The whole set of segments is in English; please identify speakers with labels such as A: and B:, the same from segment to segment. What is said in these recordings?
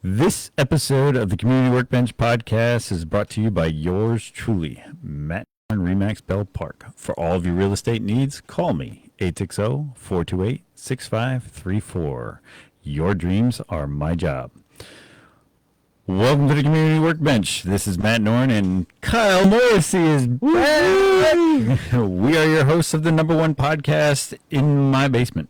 A: This episode of the Community Workbench podcast is brought to you by yours truly, Matt and Remax Bell Park. For all of your real estate needs, call me, 860-428-6534. Your dreams are my job. Welcome to the Community Workbench. This is Matt Norn and Kyle Morrissey is back. We are your hosts of the #1 podcast in my basement.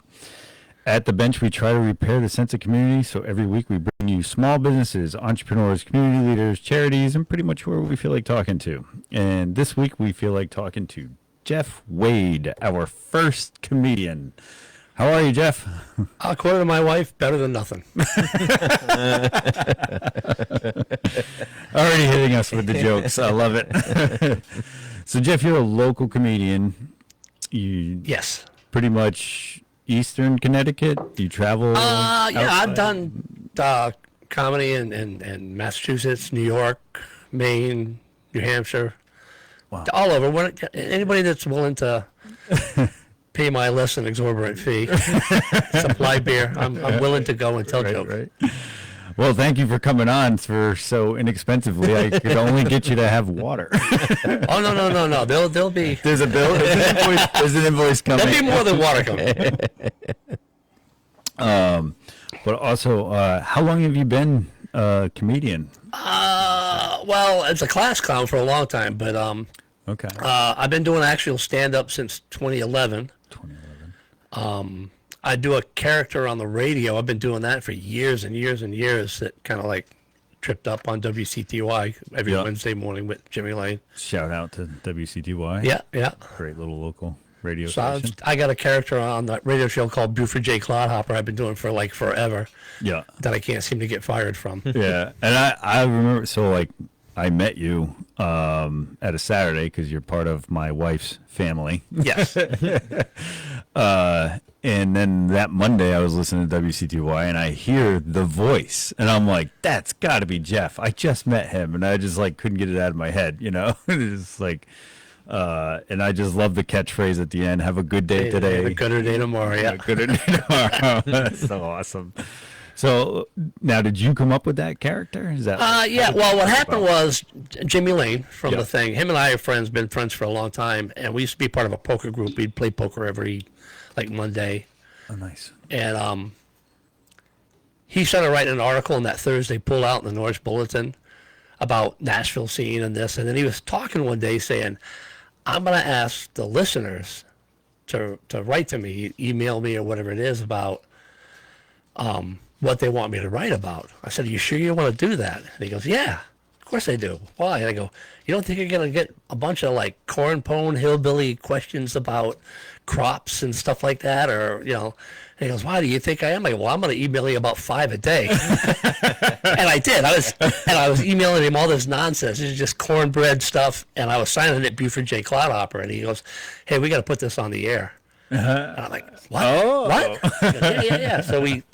A: At the bench, we try to repair the sense of community, so every week we bring you small businesses, entrepreneurs, community leaders, charities, and pretty much whoever we feel like talking to. And this week we feel like talking to Jeff Wade, our first comedian. How are you, Jeff?
B: According to my wife, better than nothing.
A: Already hitting us with the jokes. I love it. So, Jeff, you're a local comedian.
B: Yes.
A: Pretty much Eastern Connecticut? You travel?
B: Yeah, I've done comedy in Massachusetts, New York, Maine, New Hampshire, all over. Anybody that's willing to pay my less than exorbitant fee, supply beer, I'm willing to go and tell jokes. Right.
A: Well, thank you for coming on for so inexpensively. I could only get you to have water.
B: Oh, no. There'll be.
A: There's a bill. There's an invoice coming.
B: There'll be more than water coming.
A: But also, how long have you been a comedian?
B: Well, it's a class clown for a long time, but
A: okay.
B: I've been doing actual stand-up since 2011. 2011. I do a character on the radio. I've been doing that for years and years and years. That kind of like tripped up on WCTY every Wednesday morning with Jimmy Lane.
A: Shout out to WCTY.
B: Yeah.
A: Great little local radio station.
B: I got a character on the radio show called Buford J. Clodhopper. I've been doing for like forever.
A: Yeah.
B: That I can't seem to get fired from.
A: Yeah, and I remember. So like, I met you at a Saturday because you're part of my wife's family.
B: Yes.
A: And then that Monday I was listening to WCTY and I hear the voice and I'm like, that's got to be Jeff. I just met him and I just like couldn't get it out of my head, you know. It's like, and I just love the catchphrase at the end. Have a good day today.
B: Have a gooder day tomorrow. Yeah.
A: Gooder day tomorrow. That's so awesome. So now, did you come up with that character? Is that?
B: Yeah. Well, what happened was Jimmy Lane from the thing. Him and I are friends. Been friends for a long time, and we used to be part of a poker group. We'd play poker every Monday.
A: Oh, nice.
B: And he started writing an article in that Thursday pull-out in the Norwich Bulletin about Nashville scene and this, and then he was talking one day saying, "I'm going to ask the listeners to write to me, email me or whatever it is about." What they want me to write about. I said, "Are you sure you want to do that?" And he goes, "Yeah, of course I do. Why?" And I go, "You don't think you're going to get a bunch of like corn-pone hillbilly questions about crops and stuff like that? Or, you know," and he goes, "Why do you think I am?" I go, "Well, I'm going to email you about 5 a day." And I did. I was emailing him all this nonsense. It's just cornbread stuff. And I was signing it Buford J. Clodhopper. And he goes, "Hey, we got to put this on the air." And I'm like, "What?
A: Oh.
B: What?" He goes, yeah. So he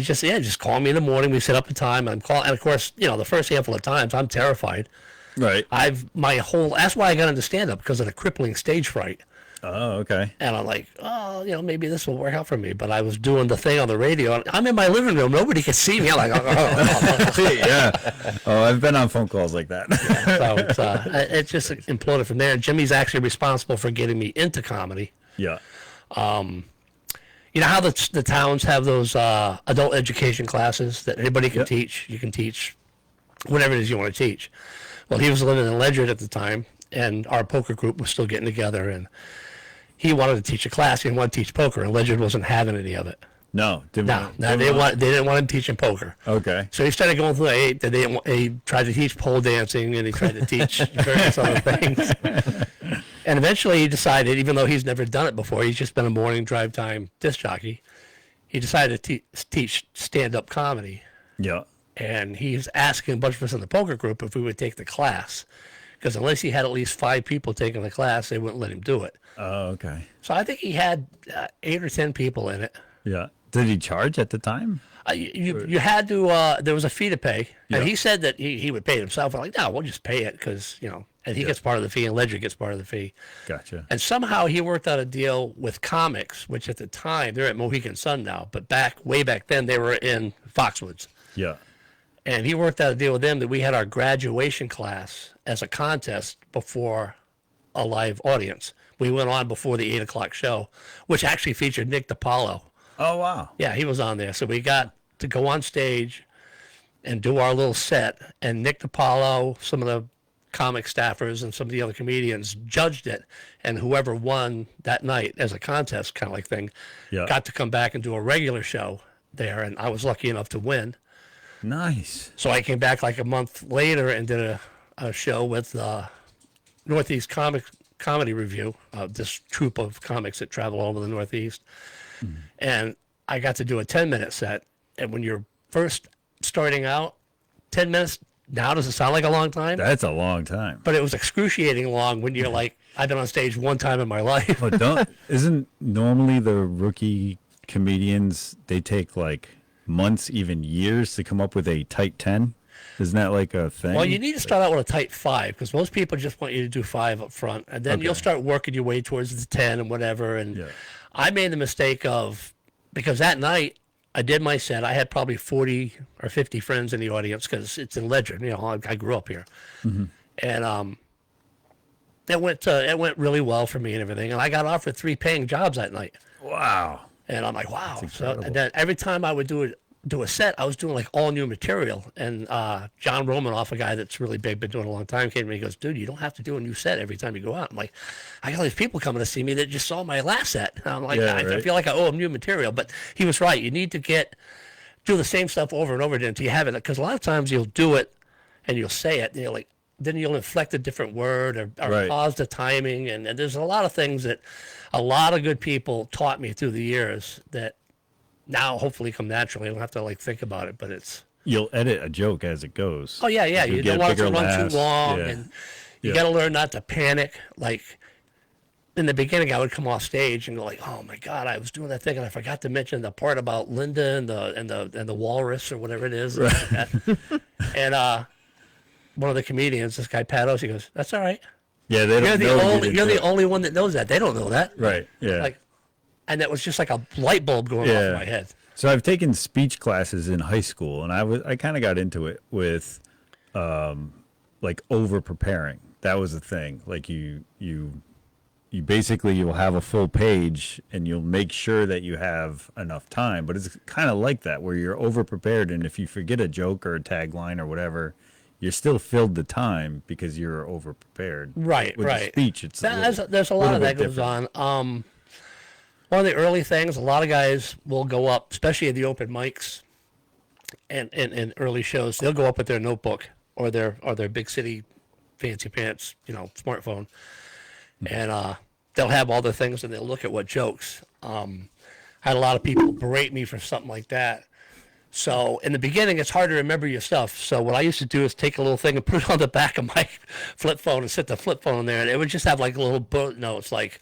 B: just call me in the morning. We set up a time. And of course, you know, the first handful of times, I'm terrified.
A: Right.
B: That's why I got into stand-up, because of the crippling stage fright.
A: Oh, okay.
B: And I'm like, you know, maybe this will work out for me. But I was doing the thing on the radio. And I'm in my living room. Nobody could see me. I'm like,
A: Yeah. Oh, I've been on phone calls like that.
B: So it just imploded from there. Jimmy's actually responsible for getting me into comedy.
A: Yeah.
B: You know how the towns have those adult education classes that anybody can teach? You can teach whatever it is you want to teach. Well, he was living in Ledyard at the time, and our poker group was still getting together, and he wanted to teach a class. He didn't want to teach poker, and Ledyard wasn't having any of it.
A: No,
B: they didn't want him teaching poker.
A: Okay.
B: So he started going through he tried to teach pole dancing, and he tried to teach various other things. And eventually he decided, even though he's never done it before, he's just been a morning drive time disc jockey, he decided to teach stand-up comedy.
A: Yeah.
B: And he's asking a bunch of us in the poker group if we would take the class, because unless he had at least 5 people taking the class, they wouldn't let him do it.
A: Oh, okay.
B: So I think he had 8 or 10 people in it.
A: Yeah. Did he charge at the time?
B: You had to, there was a fee to pay. And he said that he would pay it himself. I'm like, no, we'll just pay it because, you know, and he gets part of the fee and Ledger gets part of the fee.
A: Gotcha.
B: And somehow he worked out a deal with comics, which at the time, they're at Mohegan Sun now, but way back then, they were in Foxwoods.
A: Yeah.
B: And he worked out a deal with them that we had our graduation class as a contest before a live audience. We went on before the 8 o'clock show, which actually featured Nick DiPaolo.
A: Oh, wow.
B: Yeah, he was on there. So we got to go on stage and do our little set. And Nick DiPaolo, some of the comic staffers, and some of the other comedians judged it. And whoever won that night as a contest kind of like thing got to come back and do a regular show there. And I was lucky enough to win.
A: Nice.
B: So I came back like a month later and did a show with Northeast Comedy Review, this troupe of comics that travel all over the Northeast. Mm-hmm. And I got to do a 10-minute set. And when you're first starting out, 10 minutes now doesn't sound like a long time.
A: That's a long time.
B: But it was excruciating long when you're like, I've been on stage one time in my life.
A: But isn't normally the rookie comedians, they take like months, even years to come up with a tight 10? Isn't that like a thing?
B: Well, you need to start out with a tight 5 because most people just want you to do 5 up front, and then you'll start working your way towards the 10 and whatever. And I made the mistake of, because that night I did my set, I had probably 40 or 50 friends in the audience because it's in Ledger. You know, I grew up here, and it went really well for me and everything. And I got offered 3 paying jobs that night.
A: Wow.
B: And I'm like, wow. So, and then every time I would do a set, I was doing like all new material. And John Romanoff, a guy that's really big, been doing it a long time, came to me and goes, dude, you don't have to do a new set every time you go out. I'm like, I got all these people coming to see me that just saw my last set. And I'm like, I feel like I owe them new material. But he was right. You need to do the same stuff over and over again until you have it. Because a lot of times you'll do it and you'll say it, and you're like, then you'll inflect a different word or pause the timing. And there's a lot of things that a lot of good people taught me through the years that now hopefully come naturally. I don't have to like think about it, but
A: you'll edit a joke as it goes.
B: Oh yeah. You don't want it to run too long, and you got to learn not to panic. Like in the beginning, I would come off stage and go like, "Oh my God, I was doing that thing and I forgot to mention the part about Linda and the walrus or whatever it is." Right. And one of the comedians, this guy Pat O's, he goes, "That's all right.
A: Yeah, they don't know.
B: You're the only one that knows that. They don't know that."
A: Right. Yeah.
B: Like, and that was just like a light bulb going off in my head.
A: So I've taken speech classes in high school, and I kind of got into it with, like over preparing. That was the thing. Like you basically you'll have a full page, and you'll make sure that you have enough time. But it's kind of like that, where you're over prepared, and if you forget a joke or a tagline or whatever, you're still filled the time because you're over prepared.
B: Right.
A: With a speech, it's
B: there's a lot of that goes on. One of the early things, a lot of guys will go up, especially at the open mics and early shows. They'll go up with their notebook or their big city fancy pants, smartphone, and they'll have all the things and they'll look at what jokes. I had a lot of people berate me for something like that. So in the beginning, it's hard to remember your stuff. So what I used to do is take a little thing and put it on the back of my flip phone and set the flip phone in there, and it would just have like little bullet notes like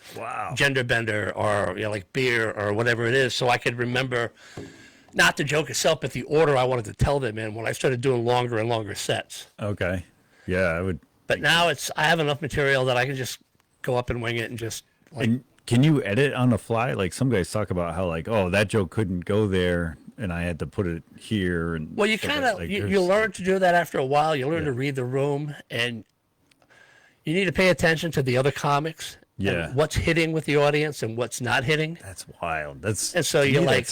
B: gender bender or like beer or whatever it is, so I could remember not the joke itself, but the order I wanted to tell them in when I started doing longer and longer sets.
A: Okay. Yeah, I would.
B: But now I have enough material that I can just go up and wing it and just like.
A: And can you edit on the fly? Like some guys talk about how like, oh, that joke couldn't go there, and I had to put it here. And
B: well, you kind of you learn to do that after a while. You learn to read the room, and you need to pay attention to the other comics.
A: Yeah.
B: And what's hitting with the audience and what's not hitting.
A: That's wild. And
B: so you're like,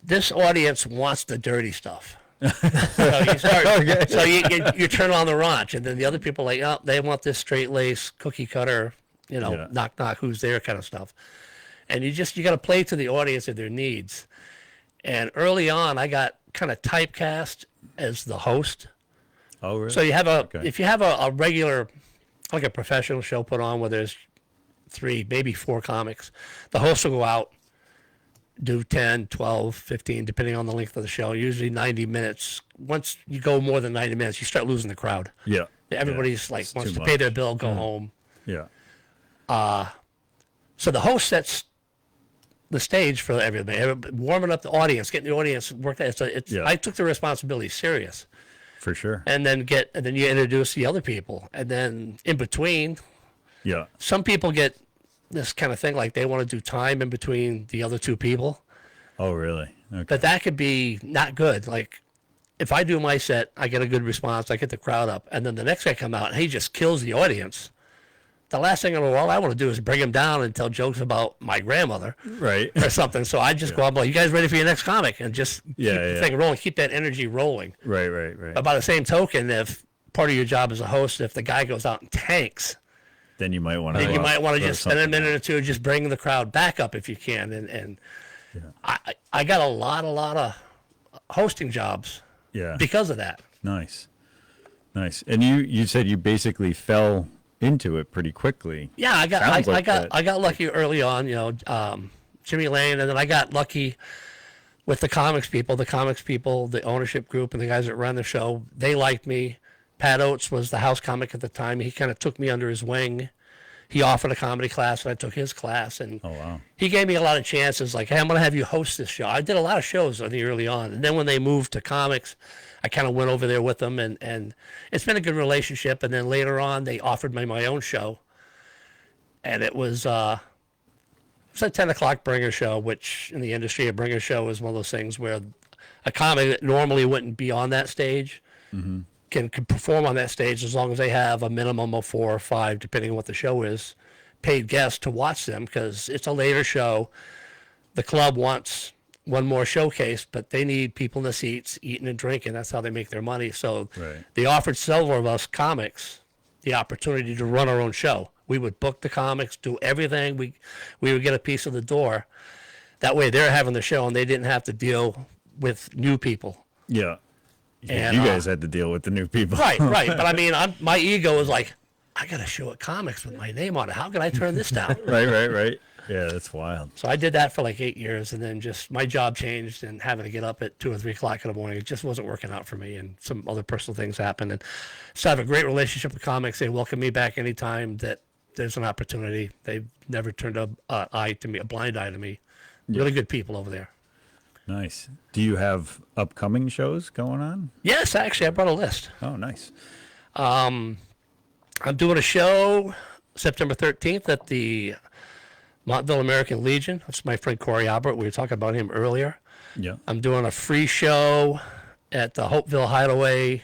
B: this audience wants the dirty stuff. So you start. So you turn on the raunch, and then the other people are like, oh, they want this straight lace cookie cutter, knock knock, who's there kind of stuff. And you got to play to the audience and their needs. And early on, I got kind of typecast as the host.
A: Oh, really?
B: So you have if you have a regular, like a professional show put on where there's 3, maybe 4 comics, the host will go out, do 10, 12, 15, depending on the length of the show, usually 90 minutes. Once you go more than 90 minutes, you start losing the crowd.
A: Yeah.
B: Everybody's wants to pay their bill, go home.
A: Yeah.
B: So the host sets the stage for everybody, warming up the audience, getting the audience worked out. I took the responsibility serious.
A: For sure.
B: And then you introduce the other people. And then in between, some people get this kind of thing, like they want to do time in between the other 2 people.
A: Oh, really? Okay.
B: But that could be not good. Like if I do my set, I get a good response, I get the crowd up, and then the next guy come out and he just kills the audience. The last thing in the world I want to do is bring him down and tell jokes about my grandmother,
A: Right.
B: or something. So I just go up, like, you guys ready for your next comic? And just keep the
A: Yeah.
B: thing rolling, keep that energy rolling.
A: Right.
B: But by the same token, if part of your job as a host, if the guy goes out and tanks,
A: Then you might want to.
B: then you might want to just spend a minute or two just bringing the crowd back up if you can. And I got a lot of hosting jobs
A: Yeah.
B: because of that.
A: Nice. And you said you basically fell into it pretty quickly.
B: Yeah, I
A: Sounds like that.
B: got lucky early on, Jimmy Lane, and then I got lucky with the comics people, the ownership group, and the guys that run the show. They liked me. Pat Oates was the house comic at the time. He kind of took me under his wing. He offered a comedy class, and I took his class, and
A: Oh wow.
B: he gave me a lot of chances. Like, hey, I'm going to have you host this show. I did a lot of shows on the early on, and then when they moved to comics, I kind of went over there with them, and it's been a good relationship. And then later on, they offered me my own show, and it was a 10 o'clock bringer show, which in the industry, a bringer show is one of those things where a comic that normally wouldn't be on that stage can perform on that stage as long as they have a minimum of 4 or 5, depending on what the show is, paid guests to watch them, because it's a later show. The club wants one more showcase, but they need people in the seats eating and drinking. That's how they make their money. So
A: Right.
B: they offered several of us comics the opportunity to run our own show. We would book the comics, do everything. We would get a piece of the door. That way they're having the show and they didn't have to deal with new people.
A: Yeah.
B: And,
A: you guys had to deal with the new people.
B: Right. But I mean, my ego is like, I got a show at comics with my name on it. How can I turn this down?
A: right. Yeah, that's wild.
B: So I did that for like 8 years, and then just my job changed, and having to get up at 2 or 3 o'clock in the morning, it just wasn't working out for me, and some other personal things happened. And so I have a great relationship with comics. They welcome me back anytime that there's an opportunity. They've never turned a blind eye to me. Really good people over there.
A: Nice. Do you have upcoming shows going on?
B: Yes, actually, I brought a list.
A: Oh, nice.
B: I'm doing a show September 13th at the Montville American Legion. That's my friend Corey Albert. We were talking about him earlier.
A: Yeah.
B: I'm doing a free show at the Hopeville Hideaway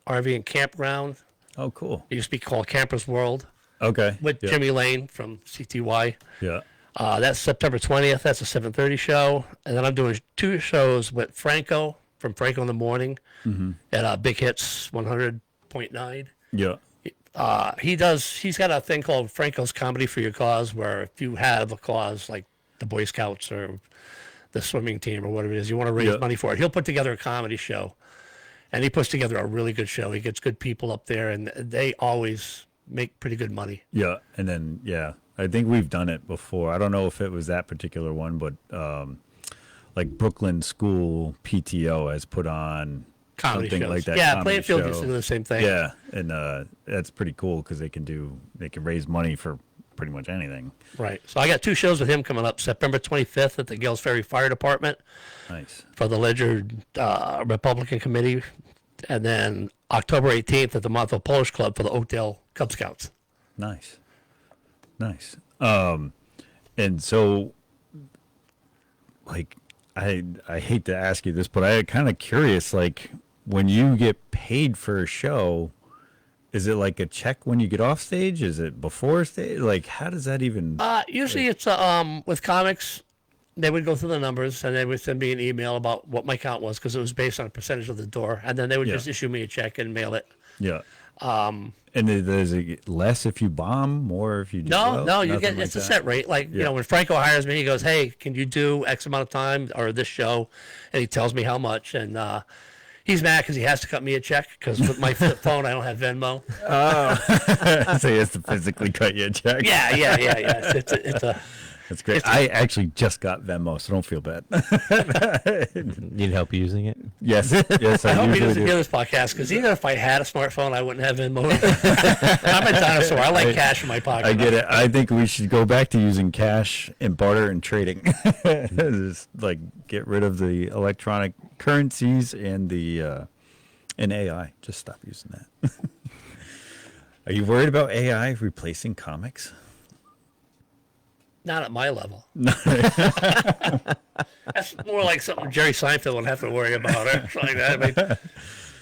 B: RV and Campground.
A: Oh, cool.
B: It used to be called Campers World
A: Okay.
B: with
A: Yeah.
B: Jimmy Lane from CTY.
A: Yeah.
B: That's September 20th. That's a 7:30 show. And then I'm doing 2 shows with Franco from Franco in the Morning at Big Hits 100.9.
A: Yeah.
B: He's got a thing called Franco's Comedy for Your Cause, where if you have a cause like the Boy Scouts or the swimming team or whatever it is, you want to raise money for it, he'll put together a comedy show. And he puts together a really good show. He gets good people up there, and they always make pretty good money.
A: Yeah. And then, yeah, I think we've done it before. I don't know if it was that particular one, but like Brooklyn School PTO has put on
B: Comedy
A: something
B: shows.
A: like that.
B: Yeah,
A: comedy
B: Plainfield
A: show.
B: used to do the same thing.
A: Yeah. And that's pretty cool because they can raise money for pretty much anything.
B: Right. So I got 2 shows with him coming up. September 25th at the Gales Ferry Fire Department
A: Nice.
B: for the Ledger Republican Committee. And then October 18th at the Montville Polish Club for the Oakdale Cub Scouts.
A: Nice. And so, like, I hate to ask you this, but I'm kind of curious, like, when you get paid for a show, is it like a check when you get off stage? Is it before stage? Like, how does that even?
B: Usually it's with comics, they would go through the numbers and they would send me an email about what my count was, because it was based on a percentage of the door, and then they would just issue me a check and mail it.
A: Yeah. And is it less if you bomb, more if you do well?
B: No, you
A: Nothing
B: get
A: like
B: it's a
A: that?
B: set rate. Like, when Franco hires me, he goes, "Hey, can you do X amount of time or this show?" And he tells me how much, and he's mad because he has to cut me a check, because with my flip phone I don't have Venmo.
A: So he has to physically cut you a check.
B: Yeah. It's a
A: That's great. I actually just got Venmo, so don't feel bad.
C: Need help using it?
A: Yes.
B: I hope he
A: usually
B: doesn't
A: do.
B: hear this podcast, because even if I had a smartphone, I wouldn't have Venmo. I'm a dinosaur. I like cash in my pocket.
A: I get it. I think we should go back to using cash and barter and trading. Just like get rid of the electronic currencies and the and AI. Just stop using that. Are you worried about AI replacing comics?
B: Not at my level. That's more like something Jerry Seinfeld would have to worry about or something like that. I mean,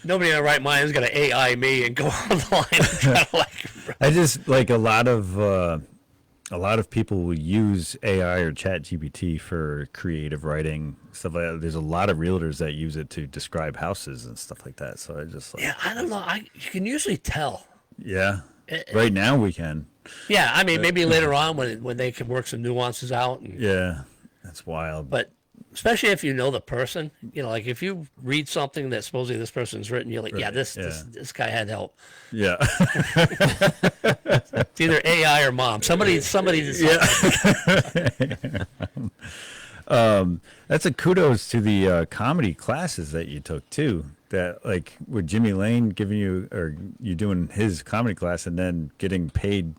B: nobody in their right mind is going to AI me and go online and try to
A: I just like a lot of people will use AI or Chat GPT for creative writing stuff like that. There's a lot of realtors that use it to describe houses and stuff like that. So I just like,
B: yeah, I don't know. You can usually tell.
A: yeah, right now we can.
B: Yeah, I mean, maybe later on when they can work some nuances out. And,
A: Yeah, that's wild.
B: but especially if you know the person, like if you read something that supposedly this person's written, you're like, yeah,
A: Right,
B: this guy had help.
A: Yeah.
B: It's either AI or mom. Somebody.
A: That's a kudos to the comedy classes that you took too. That like with Jimmy Lane giving you or you doing his comedy class and then getting paid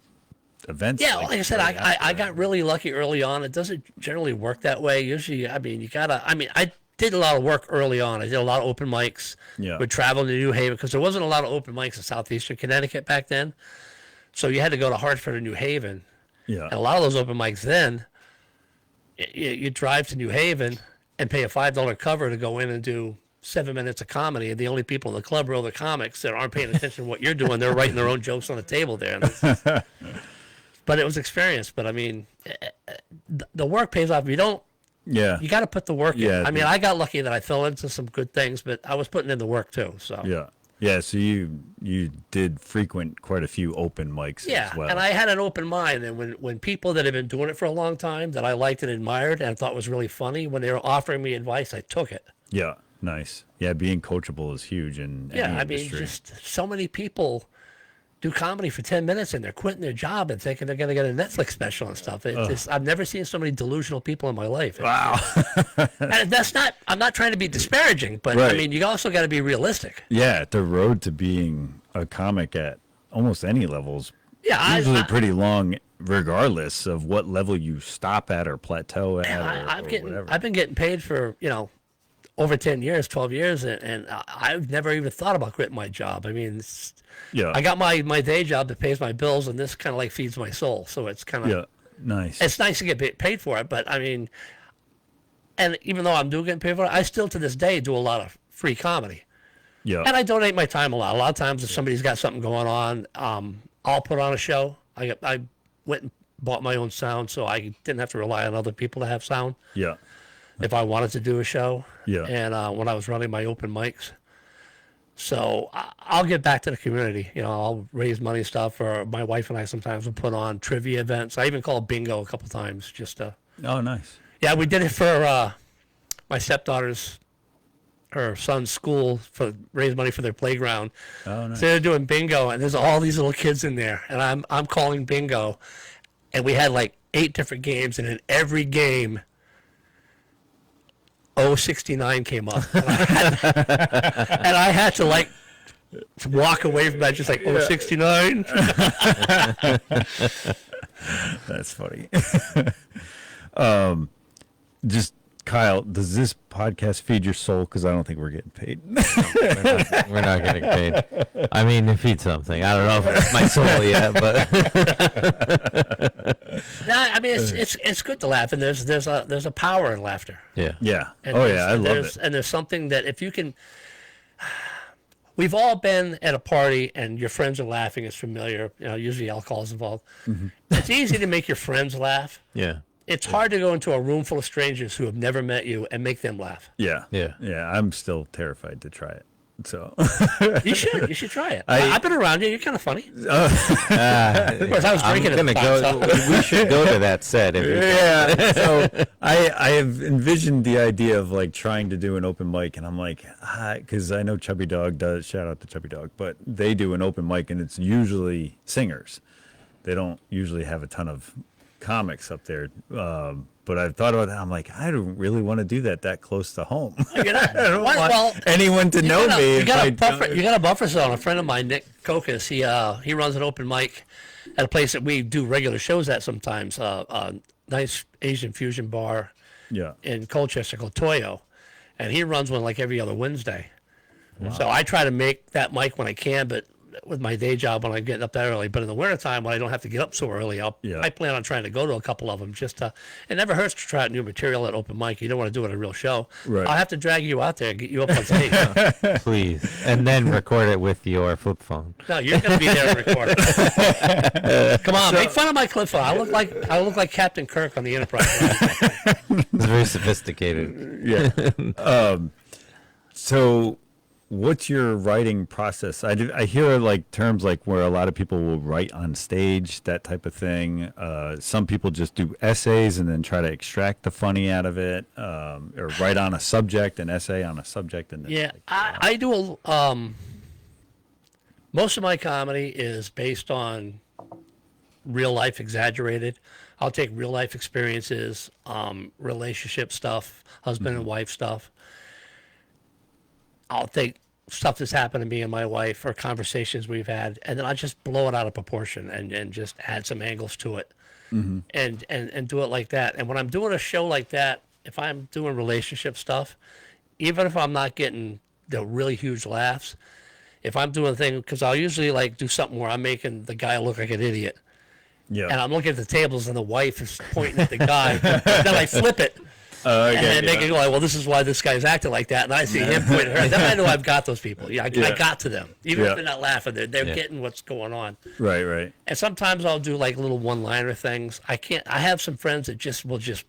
A: events.
B: Yeah, like I said, I got really lucky early on. It doesn't generally work that way. Usually, I mean, I did a lot of work early on. I did a lot of open mics.
A: Yeah.
B: Would travel to New Haven because there wasn't a lot of open mics in southeastern Connecticut back then. So you had to go to Hartford or New Haven.
A: Yeah.
B: And a lot of those open mics then, you drive to New Haven and pay a $5 cover to go in and do 7 minutes of comedy. And the only people in the club are other comics that aren't paying attention to what you're doing. They're writing their own jokes on the table there. But it was experience. But I mean, the work pays off. If you don't,
A: Yeah.
B: you got to put the work in.
A: Yeah,
B: I mean, I got lucky that I fell into some good things, but I was putting in the work too. So
A: Yeah. Yeah. So you did frequent quite a few open mics
B: yeah,
A: as well.
B: and I had an open mind. And when people that had been doing it for a long time that I liked and admired and thought was really funny, when they were offering me advice, I took it.
A: Yeah. Nice. Yeah. Being coachable is huge in
B: Yeah,
A: any
B: I mean,
A: industry.
B: just so many people do comedy for 10 minutes and they're quitting their job and thinking they're going to get a Netflix special and stuff. I've never seen so many delusional people in my life.
A: Wow.
B: And I'm not trying to be disparaging, but
A: Right.
B: I mean, you also got to be realistic.
A: Yeah. The road to being a comic at almost any levels
B: Yeah,
A: usually pretty long, regardless of what level you stop at or plateau at or whatever.
B: I've been getting paid for, over 10 years, 12 years, and I've never even thought about quitting my job. I mean,
A: Yeah.
B: I got my day job that pays my bills, and this kind of like feeds my soul. So it's kind of,
A: Yeah. Nice.
B: it's nice to get paid for it. But I mean, and even though I'm getting paid for it, I still to this day do a lot of free comedy.
A: Yeah.
B: And I donate my time a lot. A lot of times if somebody's got something going on, I'll put on a show. I went and bought my own sound, so I didn't have to rely on other people to have sound
A: Yeah.
B: if I wanted to do a show.
A: Yeah.
B: And when I was running my open mics. So I'll get back to the community. I'll raise money and stuff. Or my wife and I sometimes will put on trivia events. I even called bingo a couple times just to.
A: Oh, nice.
B: Yeah, we did it for my stepdaughter's, her son's school for raise money for their playground.
A: Oh, nice.
B: So they're doing bingo, and there's all these little kids in there, and I'm calling bingo, and we had like 8 different games, and in every game, 069 came up, and I had to like walk away from that, just like 069.
A: That's funny. Just Kyle, does this podcast feed your soul? Because I don't think we're getting paid.
C: We're not getting paid. I mean, it feeds something. I don't know if it's my soul yet, but
B: No, I mean it's good to laugh, and there's a power in laughter.
C: yeah.
A: Yeah.
B: And
A: Oh,
B: there's-
A: yeah. I
B: and
A: love
B: there's-
A: it.
B: And there's something that if you can, we've all been at a party and your friends are laughing. It's familiar. Usually alcohol is involved.
A: Mm-hmm.
B: It's easy to make your friends laugh.
C: Yeah.
B: It's hard to go into a room full of strangers who have never met you and make them laugh.
A: Yeah.
C: Yeah.
A: Yeah. I'm still terrified to try it. So,
B: You should try it.
A: I-
B: I've been around you. You're kind of funny. Of
C: Of
B: course, I was drinking at the time.
C: We should go to that set. If
A: yeah. So I have envisioned the idea of like trying to do an open mic, and I'm like, because I know Chubby Dog does. Shout out to Chubby Dog, but they do an open mic, and it's usually singers. They don't usually have a ton of comics up there. But I've thought about that. I'm like, I don't really want to do that close to home.
B: You're not,
A: I don't want
B: well,
A: anyone to know me.
B: You
A: if
B: got
A: I
B: a buffer.
A: don't-
B: You got a buffer zone. A friend of mine, Nick Kokas, he runs an open mic at a place that we do regular shows at sometimes. A nice Asian fusion bar
A: Yeah.
B: in Colchester called Toyo, and he runs one like every other Wednesday. So I try to make that mic when I can, but with my day job when I'm getting up that early. But in the wintertime, when I don't have to get up so early, I plan on trying to go to a couple of them. Just it never hurts to try out new material at open mic. You don't want to do it at a real show.
A: Right.
B: I'll have to drag you out there and get you up on stage.
C: Please, and then record it with your flip phone.
B: No, you're going to be there and record it. Come on, make fun of my clip phone. I look like Captain Kirk on the Enterprise.
C: It's very sophisticated.
A: Yeah. So, what's your writing process? I hear like terms like where a lot of people will write on stage, that type of thing. Some people just do essays and then try to extract the funny out of it, or write on a subject, an essay on a subject, and then
B: Yeah, I do. Most of my comedy is based on real life exaggerated. I'll take real life experiences, relationship stuff, husband and wife stuff. I'll take stuff that's happened to me and my wife or conversations we've had, and then I'll just blow it out of proportion and just add some angles to it and do it like that. And when I'm doing a show like that, if I'm doing relationship stuff, even if I'm not getting the really huge laughs, if I'm doing a thing, because I'll usually like do something where I'm making the guy look like an idiot.
A: Yeah.
B: And I'm looking at the tables and the wife is pointing at the guy. Then I flip it. And then make it go like, well, this is why this guy's acting like that. And I see him pointing at her. Then I know I've got those people. I got to them. Even if they're not laughing, they're getting what's going on.
A: Right.
B: And sometimes I'll do like little one-liner things. I have some friends that will just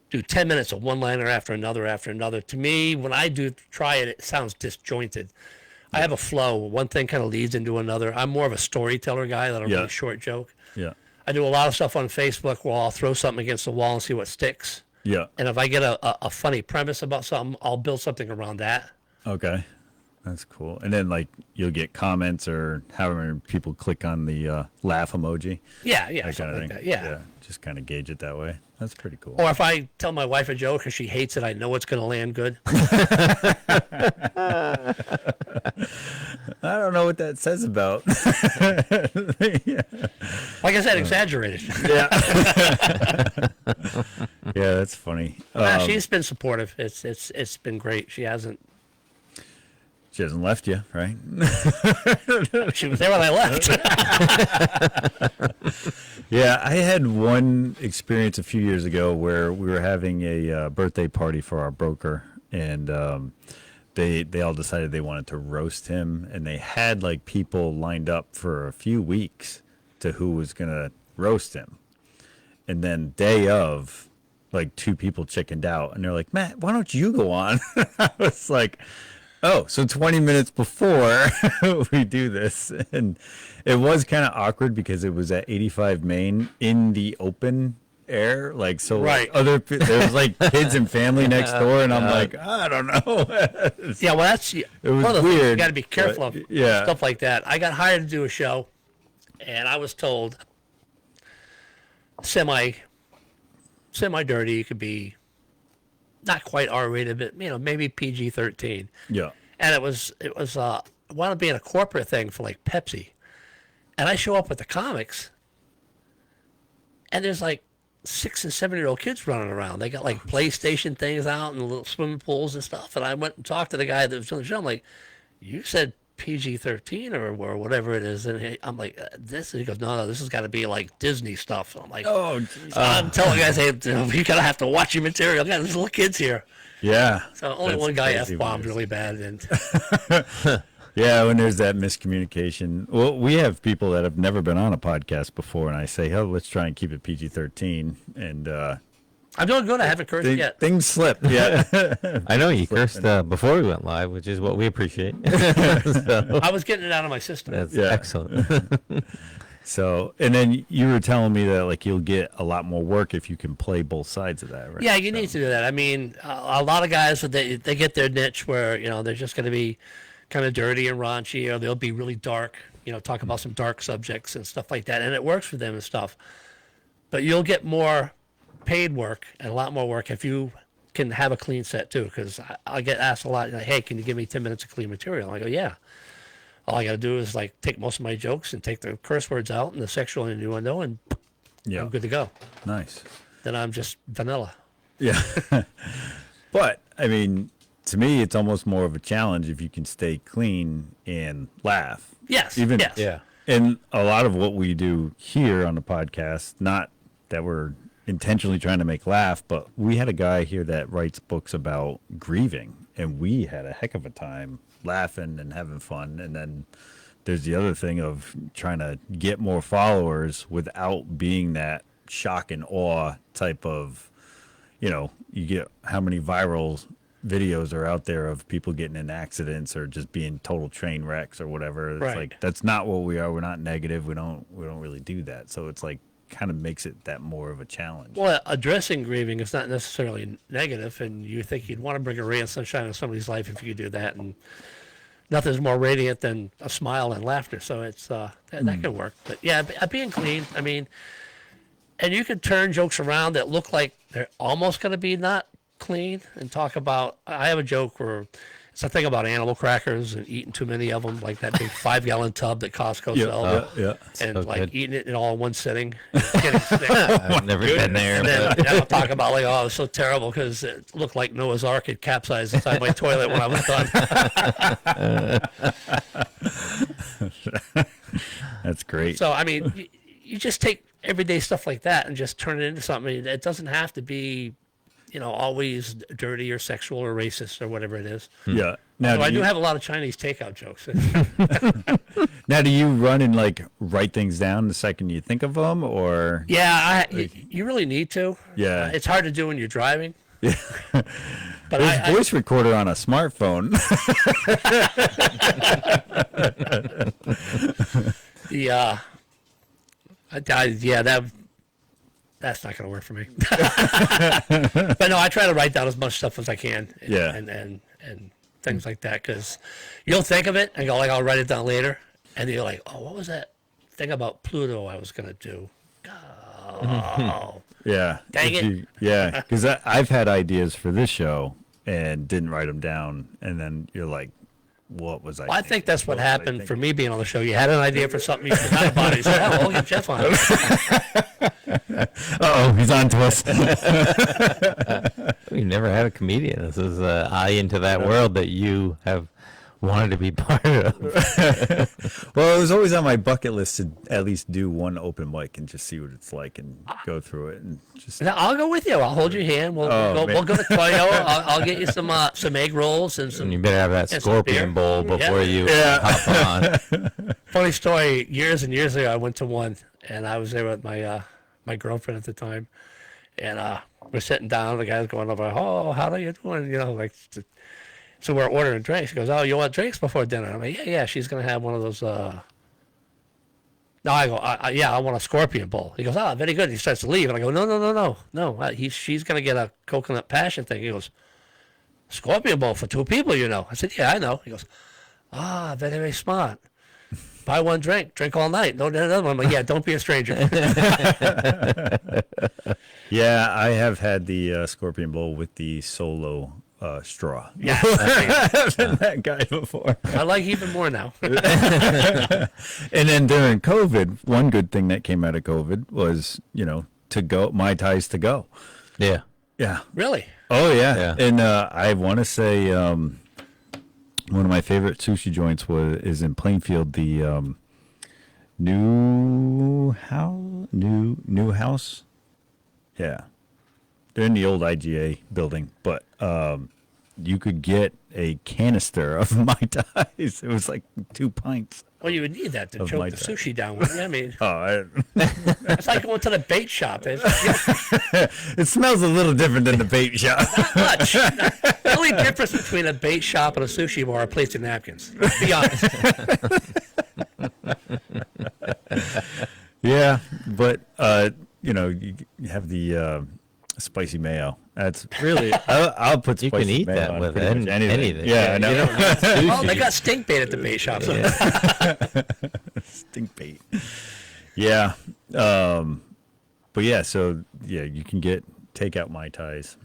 B: do 10 minutes of one-liner after another. To me, when I do try it, it sounds disjointed. I have a flow. One thing kind of leads into another. I'm more of a storyteller guy than a really short joke.
A: Yeah.
B: I do a lot of stuff on Facebook where I'll throw something against the wall and see what sticks.
A: Yeah.
B: And if I get a funny premise about something, I'll build something around that.
A: Okay. That's cool. And then like you'll get comments or however people click on the laugh emoji.
B: Yeah,
A: That kind of thing.
B: that. Yeah.
A: Just kind of gauge it that way. That's pretty cool.
B: Or if I tell my wife a joke because she hates it, I know it's going to land good.
A: I don't know what that says about.
B: Like I said, exaggerated.
A: Yeah. Yeah, that's funny.
B: She's been supportive. It's been great. She hasn't
A: left you, right?
B: She was there when I left.
A: Yeah, I had one experience a few years ago where we were having a birthday party for our broker, and they all decided they wanted to roast him, and they had like people lined up for a few weeks to who was gonna roast him, and then day of, like 2 people chickened out, and they're like, "Matt, why don't you go on?" I was like, oh, so 20 minutes before we do this. And it was kind of awkward because it was at 85 Main in the open air. Like, so
B: Right.
A: there was like kids and family next door. And I'm like, I don't know.
B: Yeah, well, that's
A: It was
B: one of the things
A: weird,
B: you got to be careful of.
A: yeah.
B: Stuff like that. I got hired to do a show, and I was told semi dirty. It could be not quite R-rated, but maybe PG-13.
A: Yeah.
B: And it was wound up being a corporate thing for like Pepsi. And I show up with the comics, and there's like 6 and 7-year-old kids running around. They got like PlayStation things out and little swimming pools and stuff. And I went and talked to the guy that was on the show. I'm like, you said PG-13 or whatever it is. And I'm like, this. And he goes, no, this has got to be like Disney stuff. And I'm like,
A: Oh,
B: so I'm telling guys, hey, you gotta have to watch your material. Yeah, there's little kids here.
A: yeah.
B: So only
A: That's
B: one guy
A: crazy
B: F-bombed
A: when
B: really bad. And
A: Yeah, when there's that miscommunication. Well, we have people that have never been on a podcast before, and I say, oh, let's try and keep it PG-13. And
B: I'm doing good. I haven't cursed yet.
A: things slip. Yeah.
C: I know you cursed before we went live, which is what we appreciate. So,
B: I was getting it out of my system.
C: that's
A: Yeah.
C: excellent.
A: So, and then you were telling me that like you'll get a lot more work if you can play both sides of that, right?
B: Yeah, you need to do that. I mean, a lot of guys, they get their niche where, they're just going to be kind of dirty and raunchy, or they'll be really dark, talk about some dark subjects and stuff like that. And it works for them and stuff. But you'll get more paid work and a lot more work if you can have a clean set too. Because I get asked a lot, like, hey, can you give me 10 minutes of clean material? And I go, yeah. All I got to do is like take most of my jokes and take the curse words out and the sexual innuendo, and
A: Yeah.
B: I'm good to go.
A: Nice.
B: Then I'm just vanilla.
A: Yeah. But I mean, to me, it's almost more of a challenge if you can stay clean and laugh.
B: Yes.
A: Even
B: yes.
C: Yeah.
A: And a lot of what we do here on the podcast, not that we're intentionally trying to make laugh, but we had a guy here that writes books about grieving, and we had a heck of a time laughing and having fun. And then there's the other thing of trying to get more followers without being that shock and awe type of, you get how many viral videos are out there of people getting in accidents or just being total train wrecks or whatever. It's
B: Right.
A: like that's not what we are. We're not negative. We don't really do that. So it's like kind of makes it that more of a challenge.
B: Well, addressing grieving is not necessarily negative, and you think you'd want to bring a ray of sunshine in somebody's life if you could do that, and nothing's more radiant than a smile and laughter. So it's that can work. But yeah, being clean. I mean, and you can turn jokes around that look like they're almost going to be not clean and talk about. I have a joke where it's a thing about animal crackers and eating too many of them, like that big 5-gallon tub that Costco sells.
A: Yeah.
B: And
C: So
B: like
C: good.
B: eating it in all in one sitting, and getting sick.
C: I've never been there.
B: And then
C: But
B: I'll talk about like, oh, it was so terrible because it looked like Noah's Ark had capsized inside my toilet when I was done.
A: That's great.
B: So I mean, you just take everyday stuff like that and just turn it into something. It doesn't have to be, always dirty or sexual or racist or whatever it is.
A: Yeah. Now,
B: So I do have a lot of Chinese takeout jokes.
A: now, do you run and like write things down the second you think of them, or?
B: Yeah, you really need to.
A: Yeah.
B: It's hard to do when you're driving.
A: Yeah.
B: But
A: There's voice recorder on a smartphone.
B: That's not going to work for me. But no, I try to write down as much stuff as I can. And,
A: Yeah.
B: and things like that, because you'll think of it and go like, I'll write it down later, and you're like, oh, what was that thing about Pluto I was going to do? Oh,
A: Yeah.
B: Dang it.
A: Yeah, because I've had ideas for this show and didn't write them down, and then you're like, "What was I?"
B: well, I think that's what
A: was I
B: happened for
A: thinking?
B: me being on the show. You had an idea for something you forgot about it. You said, oh, we'll get Jeff on.
A: Uh-oh, he's on to us.
C: we never had a comedian. This is an eye into that world that you have wanted to be part of.
A: Well, it was always on my bucket list to at least do one open mic and just see what it's like and go through it and just.
B: Now, I'll go with you. I'll hold your hand. We'll
A: Oh, man.
B: we'll go to Toyo. I'll get you some egg rolls and some.
C: And you better have that
B: And some beer.
C: scorpion bowl before you
A: Yeah.
C: hop on.
B: Funny story. Years and years ago, I went to one, and I was there with my girlfriend at the time, and we're sitting down. The guy's going over. Oh, how are you doing? So we're ordering drinks. He goes, oh, you want drinks before dinner? I'm like, yeah. She's gonna have one of those. No, I go, yeah, I want a scorpion bowl. He goes, oh, very good. He starts to leave, and I go, no. She's gonna get a coconut passion thing. He goes, scorpion bowl for 2 people, I said, yeah, I know. He goes, very, very smart. Buy one drink all night. Don't get another one. I'm like, yeah, don't be a stranger.
A: Yeah, I have had the Scorpion Bowl with the solo straw.
B: Yeah,
A: I've been that guy before.
B: I like even more now.
A: And then during COVID, one good thing that came out of COVID was, to go, Mai Tais to go.
C: Yeah.
A: Yeah.
B: Really?
A: Oh, yeah.
C: Yeah.
A: And I want to say one of my favorite sushi joints is in Plainfield, the New House. Yeah. They're in the old IGA building, but you could get a canister of Mai Tais. It was like 2 pints.
B: Well, you would need that to
A: Of
B: choke
A: Mai
B: the
A: Tai.
B: sushi down with. I mean,
A: Oh,
B: it's like going to the bait shop. It's
A: it smells a little different than the bait shop.
B: not much. The only difference between a bait shop and a sushi bar are plates and napkins. Let's be honest.
A: Yeah, but you have the spicy mayo. That's really I'll put
C: You
A: spicy
C: can eat
A: mayo
C: that
A: on
C: with
A: pretty much
C: anything.
A: Yeah, I know.
C: You don't need sushi.
B: Oh, they got stink bait at the bait shop. So.
A: Stink bait. Yeah, but yeah, so yeah, you can get takeout Mai Tais,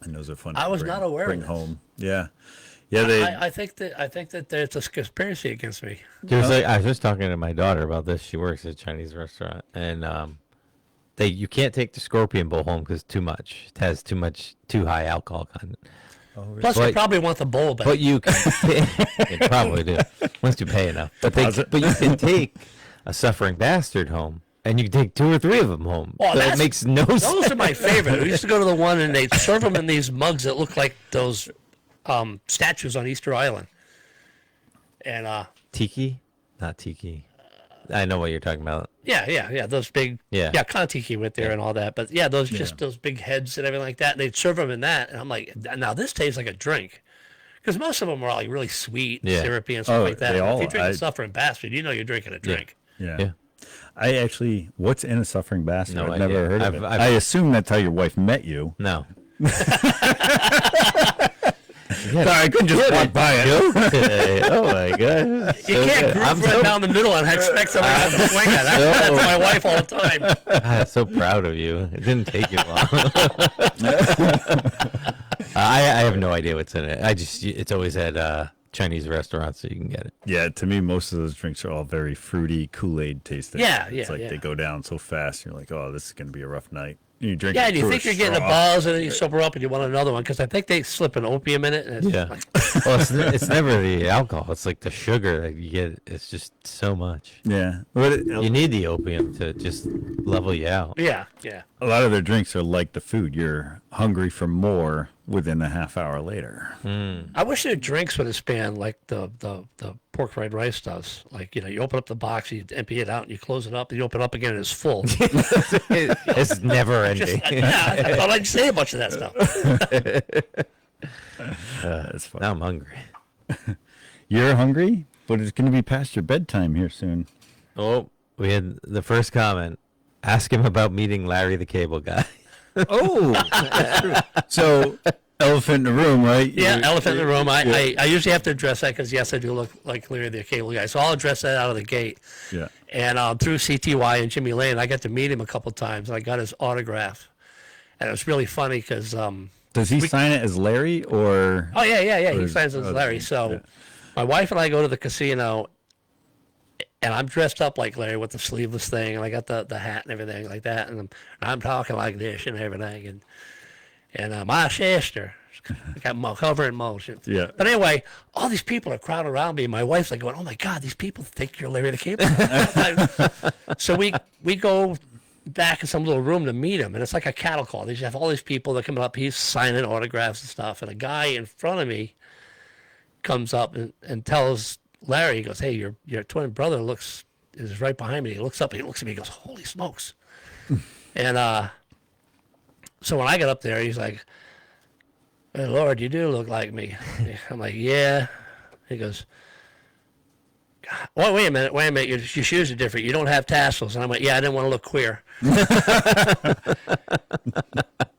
A: and those are fun.
B: I
A: to
B: was not aware of
A: bring
B: this.
A: home. Yeah, They,
B: I think that there's a conspiracy against me.
C: I was just talking to my daughter about this. She works at a Chinese restaurant, and you can't take the scorpion bowl home because too much. It has too high alcohol content.
B: Plus, they probably want the bowl back.
C: But you can they probably do once you pay enough. But you can take a suffering bastard home, and you can take 2 or 3 of them home.
B: Oh,
C: so it makes no sense.
B: Those are my favorite. We used to go to the one, and they'd serve them in these mugs that look like those statues on Easter Island. And
C: Tiki, not tiki. I know what you're talking about.
B: Yeah. Those big, kind of tiki with there and all that. But yeah, those big heads and everything like that. And they'd serve them in that, and I'm like, now this tastes like a drink, because most of them are like really sweet, and syrupy, and stuff like that. If you drink a suffering bastard, you know you're drinking a drink.
A: Yeah. I actually, what's in a suffering bastard?
C: No
A: I've
C: idea.
A: never heard of it. I assume that's how your wife met you.
C: No.
A: Sorry, I couldn't just walk by it.
C: Today. Oh my god!
B: You can't groove right down the middle and expect somebody else to swing it. That's my wife all the time.
C: I'm so proud of you. It didn't take you long. I have no idea what's in it. It's always at Chinese restaurants, so you can get it.
A: Yeah, to me, most of those drinks are all very fruity, Kool-Aid tasting. It's like they go down so fast. You're like, oh, this is going to be a rough night. You drink.
B: Yeah, and you think you're getting a buzz, and then you sober up and you want another one, because I think they slip an opium in it. And it's like...
C: Well, it's never the alcohol. It's like the sugar that you get. It's just so much.
A: Yeah.
C: You need the opium to just level you out.
B: Yeah.
A: A lot of their drinks are like the food. You're hungry for more within a half hour later.
B: I wish their drinks would expand like the pork fried rice does. Like, you open up the box, you empty it out, and you close it up, and you open it up again, and it's full.
C: It's never ending.
B: I thought I'd say a bunch of that stuff.
A: That's fun.
C: Now I'm hungry.
A: You're hungry, but it's going to be past your bedtime here soon.
C: Oh, we had the first comment. Ask him about meeting Larry the Cable Guy.
A: Oh, that's true. So, elephant in the room, right?
B: Yeah, elephant in the room. I usually have to address that because, yes, I do look like Larry the Cable Guy. So I'll address that out of the gate.
A: Yeah.
B: And through CTY and Jimmy Lane, I got to meet him a couple times, and I got his autograph. And it was really funny because...
A: Does he sign it as Larry, or...
B: Oh, yeah. He signs it as Larry. So my wife and I go to the casino, and I'm dressed up like Larry with the sleeveless thing, and I got the hat and everything like that, and I'm talking like this and everything, and my sister got covered in motion.
A: Yeah.
B: But anyway, all these people are crowding around me, and my wife's like going, "Oh my God, these people think you're Larry the Cable Guy." So we go back in some little room to meet him, and it's like a cattle call. They just have all these people that come up. He's signing autographs and stuff, and a guy in front of me comes up and tells Larry, he goes, "Hey, your twin brother is right behind me." He looks up, he looks at me, he goes, "Holy smokes!" And so when I got up there, he's like, "Hey, Lord, you do look like me." I'm like, "Yeah." He goes, "Well, wait a minute, your shoes are different. You don't have tassels." And I'm like, "Yeah, I didn't want to look queer."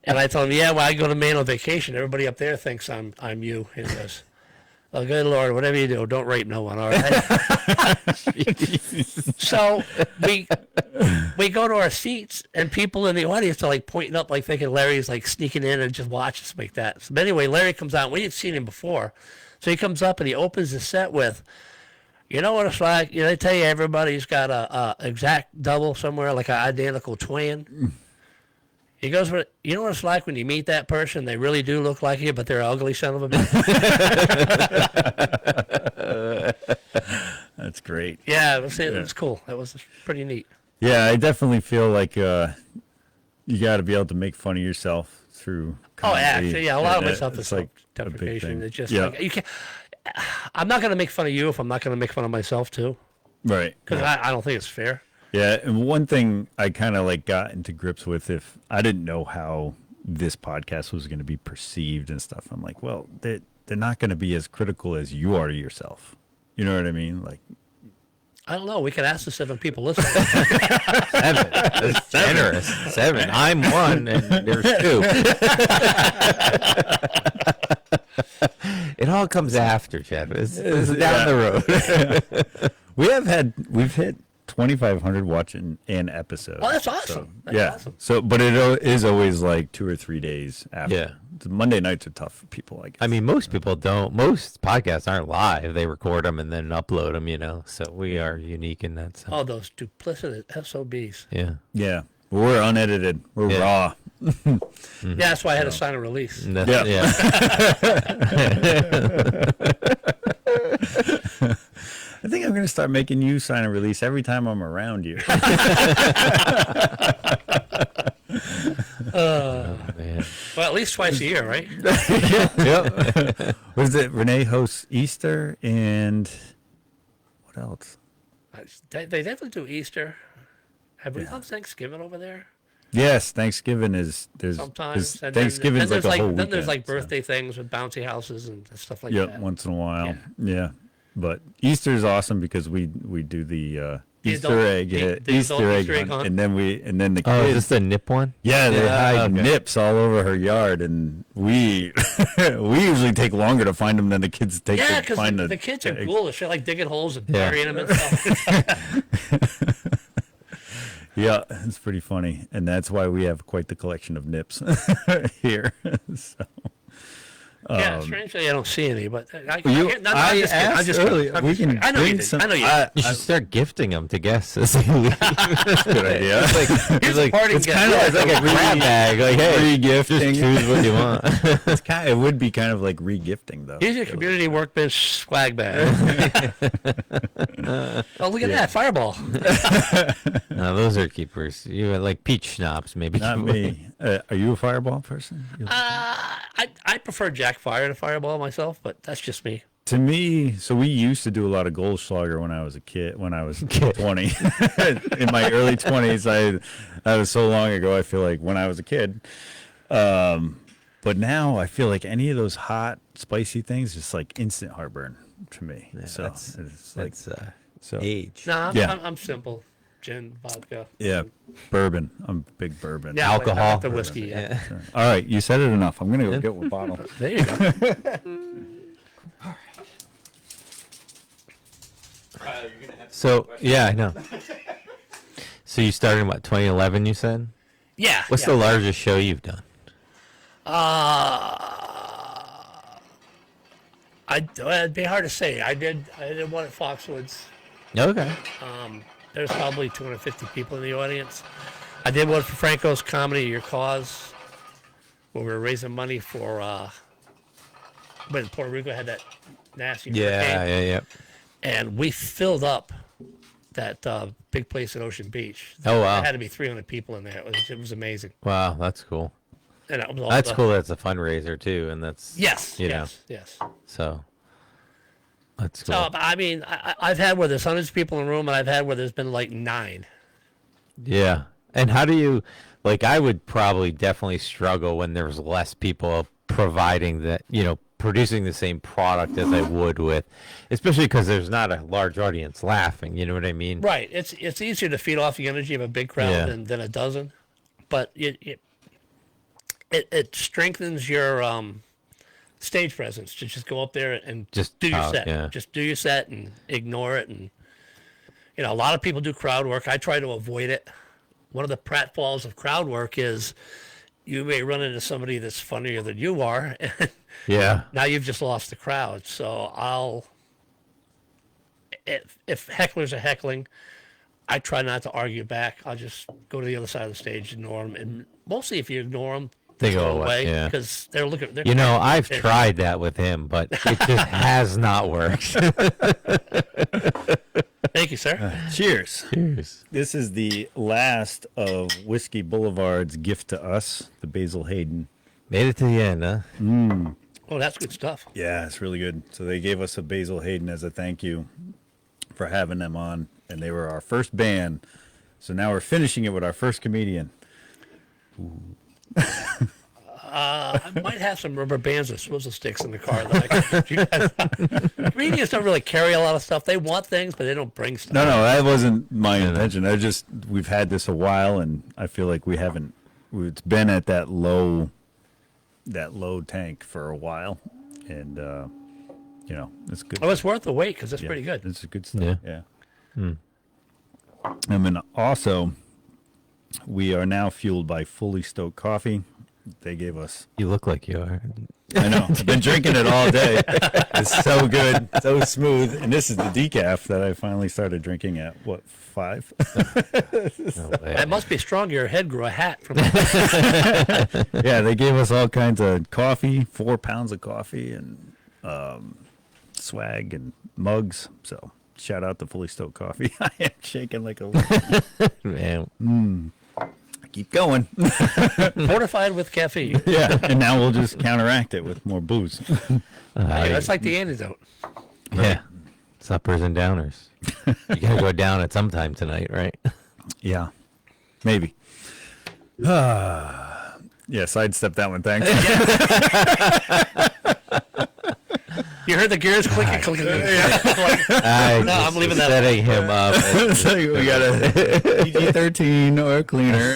B: And I told him, "Yeah, well, I go to Maine on vacation. Everybody up there thinks I'm you." And he goes, "Oh, good Lord, whatever you do, don't rape no one, all right?" So we go to our seats, and people in the audience are like pointing up, like thinking Larry's like sneaking in and just watch us like that. So, but anyway, Larry comes out. We had seen him before. So he comes up and he opens the set with, "You know what it's like? They tell you everybody's got a exact double somewhere, like an identical twin." He goes, "You know what it's like when you meet that person? They really do look like you, but they're an ugly son of a bitch."
A: That's great.
B: Yeah, it was cool. That was pretty neat.
A: Yeah, I definitely feel like you got to be able to make fun of yourself through comedy.
B: Oh, actually, yeah, a lot of my stuff is
A: it's like
B: self-deprecation. It's just
A: Yeah.
B: like you can't. I'm not going to make fun of you if I'm not going to make fun of myself too,
A: Right.
B: because I don't think it's fair.
A: Yeah, and one thing I kind of like got into grips with, if I didn't know how this podcast was going to be perceived and stuff, I'm like, well, they're not going to be as critical as you are to yourself. You know what I mean? Like,
B: I don't know. We could ask the 7 people listening.
C: 7. That's generous. 7. I'm 1, and there's 2. It all comes after, Jeff. It's down the road.
A: we've hit 2,500 watching an episode.
B: Oh, that's awesome. That's awesome.
A: So, but it is always like 2 or 3 days after.
C: Yeah.
A: The Monday nights are tough for people, I guess.
C: I mean, most people don't. Most podcasts aren't live. They record them and then upload them, So we are unique in that sense.
B: Oh, those duplicitous SOBs.
C: Yeah.
A: Yeah. We're unedited. We're
C: Yeah.
A: raw.
B: Yeah, that's why I had to sign a release.
C: Yeah.
A: I think I'm going to start making you sign a release every time I'm around you.
C: Man.
B: Well, at least twice a year, right?
C: Yep.
A: What is it? Renee hosts Easter and what else?
B: They definitely do Easter. Have we done Thanksgiving over there?
A: Yes, Thanksgiving is there's
B: Sometimes.
A: because
B: And
A: Thanksgiving's
B: then
A: like a whole
B: then
A: weekend.
B: there's like
A: so-
B: birthday things with bouncy houses and stuff like
A: Yep,
B: that.
A: once in a while.
B: Yeah.
A: Yeah. But Easter is awesome because we do the
B: The
A: Easter
B: adult-
A: egg
B: the adult
A: Easter egg
B: Easter egg
A: hunt,
B: hunt.
A: and then the
C: Oh, is
A: kids
C: this the nip one?
A: yeah, they
C: Yeah,
A: hide
C: okay.
A: nips all over her yard, and we we usually take longer to find them than the kids take
B: Yeah,
A: to
B: because
A: find
B: the kids are
A: eggs.
B: ghoulish. They like digging holes and
C: Yeah.
B: burying them and stuff.
A: Yeah, it's pretty funny, and that's why we have quite the collection of nips here. So,
B: Yeah, strangely, I don't see any, but I
A: I asked earlier. We can
B: I know you
A: bring
B: did.
A: some.
B: I know you did.
C: You should start gifting them to guests as they leave.
A: Good idea.
B: Here's a parting
A: it's
B: gift.
A: kind of
C: It's like a grab bag. Like, hey,
A: re-gifting.
C: just choose what you want.
A: It's it would be kind of like re-gifting, though.
B: Here's your community workbench swag bag. Oh, look at that fireball.
C: No, those are keepers. You like peach schnapps, maybe.
A: Not me. Are you a fireball person?
B: I prefer Jack Fire to Fireball myself, but that's just me.
A: To me, so we used to do a lot of Goldschlager when I was a kid. When I was 20, in my early 20s, that was so long ago. I feel like when I was a kid, but now I feel like any of those hot, spicy things, just like instant heartburn to me. So
C: that's-
A: it's like so.
C: age.
B: No,
A: Yeah.
B: I'm simple. Gin, vodka.
A: Yeah, bourbon. I'm a big bourbon.
B: Yeah,
C: Alcohol.
B: not the whiskey. Yeah.
C: Yeah.
A: All right, you said it enough. I'm gonna go get one bottle.
B: There you go.
C: So yeah, I know. So you started in what, 2011? You said.
B: Yeah.
C: What's the largest show you've done?
B: It'd be hard to say. I did one at Foxwoods.
C: Okay.
B: There's probably 250 people in the audience. I did one for Franco's Comedy Your Cause, where we were raising money for when Puerto Rico had that nasty hurricane.
C: Yeah.
B: And we filled up that big place at Ocean Beach.
C: Oh, wow.
B: There had to be 300 people in there. It was amazing.
C: Wow, that's cool.
B: And it was all
C: That's
B: the-
C: cool. That's a fundraiser too, and that's
B: Yes,
C: you know,
B: yes.
C: so that's cool.
B: So I mean, I've had where there's hundreds of people in the room, and I've had where there's been like 9.
C: Yeah. And how do you, like, I would probably definitely struggle when there's less people providing that, producing the same product as I would with, especially because there's not a large audience laughing. You know what I mean?
B: Right. It's easier to feed off the energy of a big crowd
C: Yeah.
B: than a dozen, but it strengthens your stage presence to just go up there and
C: Just
B: do your
C: talk,
B: set.
C: yeah.
B: Just do your set and ignore it. And a lot of people do crowd work. I try to avoid it. One of the pratfalls of crowd work is you may run into somebody that's funnier than you are, and
C: Yeah.
B: now you've just lost the crowd. So if hecklers are heckling, I try not to argue back. I'll just go to the other side of the stage, ignore them, and mostly if you ignore them,
C: They go away, yeah.
B: because they're looking. They're
C: I've tried that with him, but it just has not worked.
B: Thank you, sir.
A: Cheers.
C: Cheers.
A: This is the last of Whiskey Boulevard's gift to us, the Basil Hayden.
C: Made it to the end, huh?
B: Oh, that's good stuff.
A: Yeah, it's really good. So they gave us a Basil Hayden as a thank you for having them on, and they were our first band. So now we're finishing it with our first comedian.
B: I might have some rubber bands and swizzle sticks in the car that I can give you guys. Comedians don't really carry a lot of stuff. They want things, but they don't bring stuff.
A: No, that wasn't my intention. We've had this a while, and I feel like it's been at that low tank for a while, and it's good.
B: Oh, it's worth the wait because it's
A: Yeah,
B: pretty good.
A: It's good stuff.
C: Yeah.
A: Yeah. I mean, also, we are now fueled by Fully Stoked Coffee. They gave us.
C: You look like you are.
A: I know. I've been drinking it all day. It's so good, so smooth. And this is the decaf that I finally started drinking at, what, 5?
C: No way.
B: It must be strong. Your head grew a hat from
A: Yeah, they gave us all kinds of coffee, 4 pounds of coffee, and swag and mugs. So shout out to Fully Stoked Coffee. I am shaking like a leaf.
C: Man.
A: Keep going.
B: fortified with caffeine.
A: Yeah, and now we'll just counteract it with more booze.
B: That's like the antidote.
C: Yeah. Suppers and downers. You gotta go down at some time tonight, right?
A: Yeah, maybe. Yeah, sidestep that one, thanks.
B: You heard the gears clicking, clicking.
C: I'm
B: leaving that.
C: setting him up.
A: It's like we got a PG-13 or cleaner.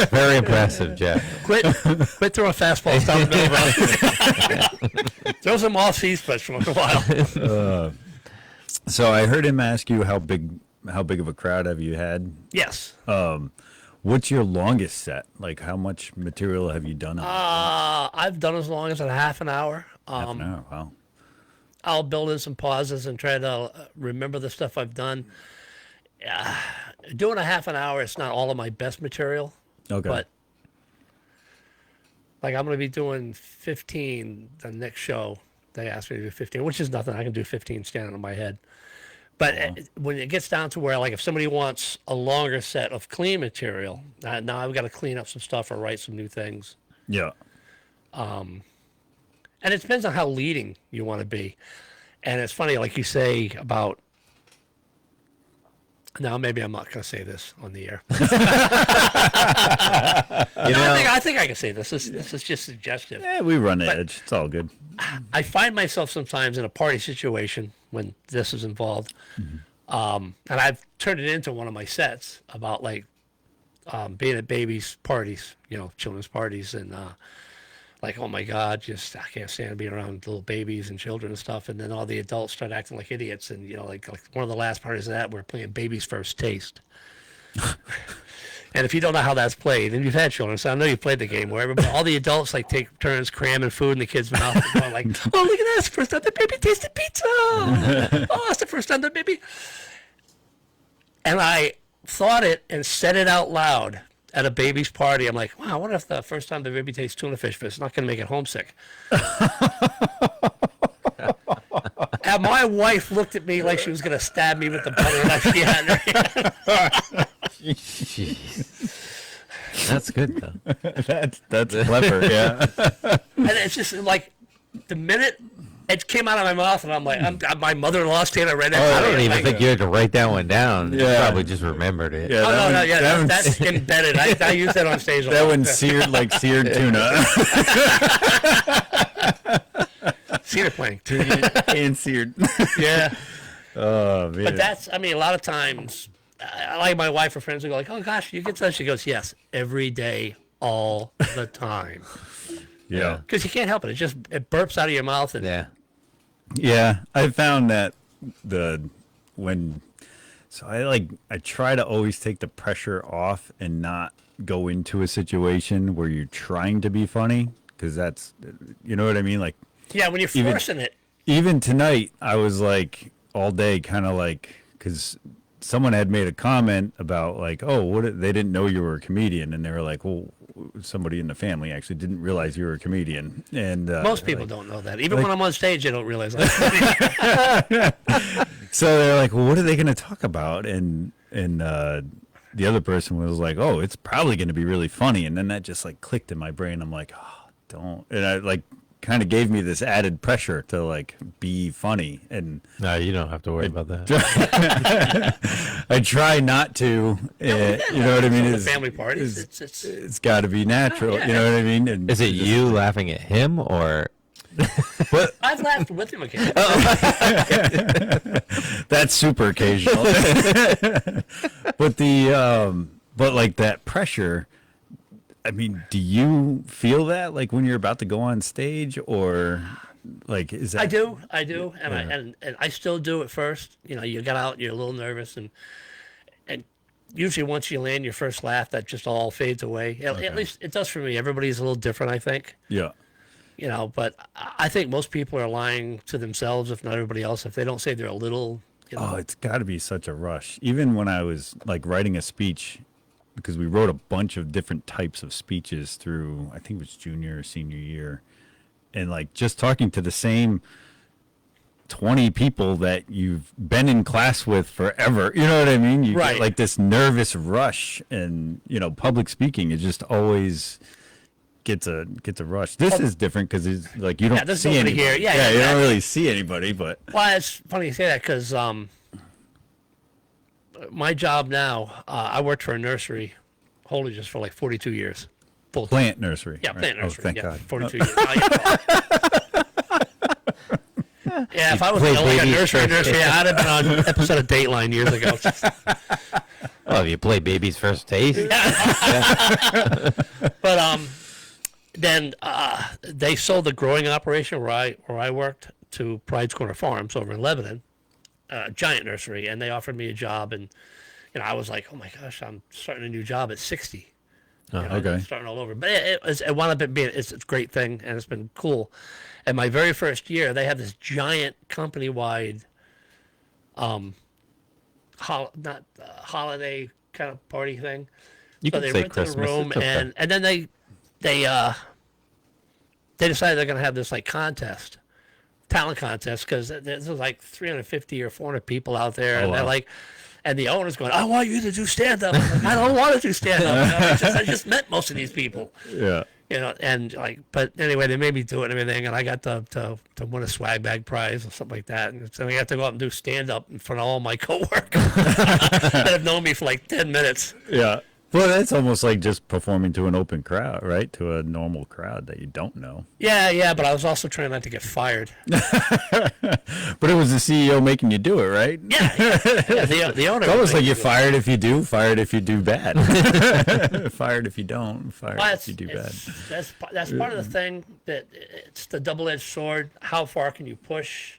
C: Very impressive, Jeff.
B: Quit throwing fastballs down the middle of the Throw some off-speed once in a while.
A: So I heard him ask you how big of a crowd have you had?
B: Yes.
A: What's your longest set? Like, how much material have you done?
B: I've done as long as a half an hour.
A: Half an hour. Wow.
B: I'll build in some pauses and try to remember the stuff I've done. Doing a half an hour, it's not all of my best material.
A: Okay.
B: But like I'm going to be doing 15 the next show. They asked me to do 15, which is nothing. I can do 15 standing on my head. But when it gets down to where, like, if somebody wants a longer set of clean material, now I've got to clean up some stuff or write some new things.
A: Yeah.
B: And it depends on how leading you want to be. And it's funny, like you say about. Now, maybe I'm not going to say this on the air. I think I can say this. This is just suggestive.
A: Yeah, we run the edge. It's all good.
B: I find myself sometimes in a party situation when this is involved. And I've turned it into one of my sets about like being at babies' parties, children's parties, and like, oh my God, I can't stand being around little babies and children and stuff. And then all the adults start acting like idiots. And, like one of the last parties of that, we're playing Baby's First Taste. And if you don't know how that's played, and you've had children, so I know you've played the game where all the adults like take turns cramming food in the kids' mouth and going like, oh, look at that, it's the first time the baby tasted pizza. Oh, it's the first time the baby. And I thought it and said it out loud at a baby's party. I'm like, wow, what if the first time the baby tastes tuna fish, but it's not going to make it homesick? And my wife looked at me like she was going to stab me with the butter knife she had in her hand.
C: Jeez. That's good, though.
A: That's clever, yeah.
B: And it's just like the minute it came out of my mouth, and I'm like, my mother-in-law standing right next to me.
C: I don't even think you had to write that one down. You
A: Yeah.
C: probably just remembered it.
A: Yeah,
B: That's embedded. I use that on stage a lot.
A: That one's seared like seared tuna.
B: Cedar plank.
A: And seared.
B: Yeah.
A: Oh, man.
B: But that's, a lot of times, I like my wife or friends who go like, oh gosh, you get that? She goes, yes, every day, all the time.
A: Yeah.
B: Because you can't help it. It burps out of your mouth. And
C: Yeah.
A: Yeah, I found that I try to always take the pressure off and not go into a situation where you're trying to be funny, because that's, you know what I mean? Like,
B: yeah, when you're forcing it.
A: even tonight, I was like all day kind of like, because someone had made a comment about like, oh, they didn't know you were a comedian, and they were like, well, somebody in the family actually didn't realize you were a comedian, and
B: Most people don't know that. Even when I'm on stage, they don't realize that.
A: so they're like, well, what are they going to talk about? And the other person was like, oh, it's probably going to be really funny, and then that just like clicked in my brain. I'm like, oh, don't, and I like kind of gave me this added pressure to like be funny, and
C: No, you don't have to worry about that.
A: I try not to. You know what I mean?
B: The family parties.
A: It's got to be natural. You know what I mean? And
C: Is it you laughing at him or?
B: I've laughed with him again.
A: That's super occasional. But but like that pressure, I mean, do you feel that like when you're about to go on stage, or like is that?
B: I do, and I still do at first. You get out, you're a little nervous, and usually once you land your first laugh, that just all fades away. At least it does for me. Everybody's a little different, I think.
A: Yeah.
B: But I think most people are lying to themselves, if not everybody else, if they don't say they're a little,
A: Oh, it's got to be such a rush. Even when I was like writing a speech, because we wrote a bunch of different types of speeches through, I think it was junior or senior year, and like just talking to the same 20 people that you've been in class with forever. You know what I mean? You
B: Right.
A: get like this nervous rush, and public speaking is just always gets a rush. This is different because it's like you don't
B: there's
A: see
B: nobody
A: anybody.
B: here. Yeah,
A: you don't
B: exactly.
A: really see anybody, but
B: Well, it's funny you say that because my job now, I worked for a nursery, wholly just for like 42 years. Full time.
A: plant nursery.
B: Yeah,
A: right?
B: plant
A: Oh,
B: nursery.
A: thank
B: Yeah,
A: God.
B: 42 years. Yeah, if I was
C: play
B: like a
C: babies
B: nursery,
C: first.
B: I'd have been on an episode of Dateline years ago.
C: Oh, you play baby's first taste.
B: But then they sold the growing operation where I worked to Pride's Corner Farms over in Lebanon, giant nursery, and they offered me a job, and I was like, oh my gosh, I'm starting a new job at 60.
A: Okay.
B: Starting all over. But it wound up being it's a great thing, and it's been cool. And my very first year, they had this giant company-wide, holiday kind of party thing.
C: You
B: So
C: can
B: they
C: say
B: rented
C: Christmas.
B: a room,
C: It's okay.
B: and then they decided they're going to have this like contest, talent contest, because there's like 350 or 400 people out there, and they're
A: wow.
B: like. And the owner's going, I want you to do stand-up. I'm like, I don't want to do stand-up. I just met most of these people.
A: Yeah.
B: And like, but anyway, they made me do it and everything, and I got to win a swag bag prize or something like that. And so I got to go out and do stand-up in front of all my coworkers that have known me for like 10 minutes.
A: Yeah. Well, that's almost like just performing to an open crowd, right? To a normal crowd that you don't know.
B: Yeah, but I was also trying not to get fired.
A: But it was the CEO making you do it, right?
B: Yeah, the owner.
A: It's almost
B: was
A: like
B: making
A: you're
B: me do it.
A: fired if you do, fired if you do bad. Fired if you don't, fired
B: Well,
A: if you do bad.
B: That's part of the thing, that it's the double-edged sword. How far can you push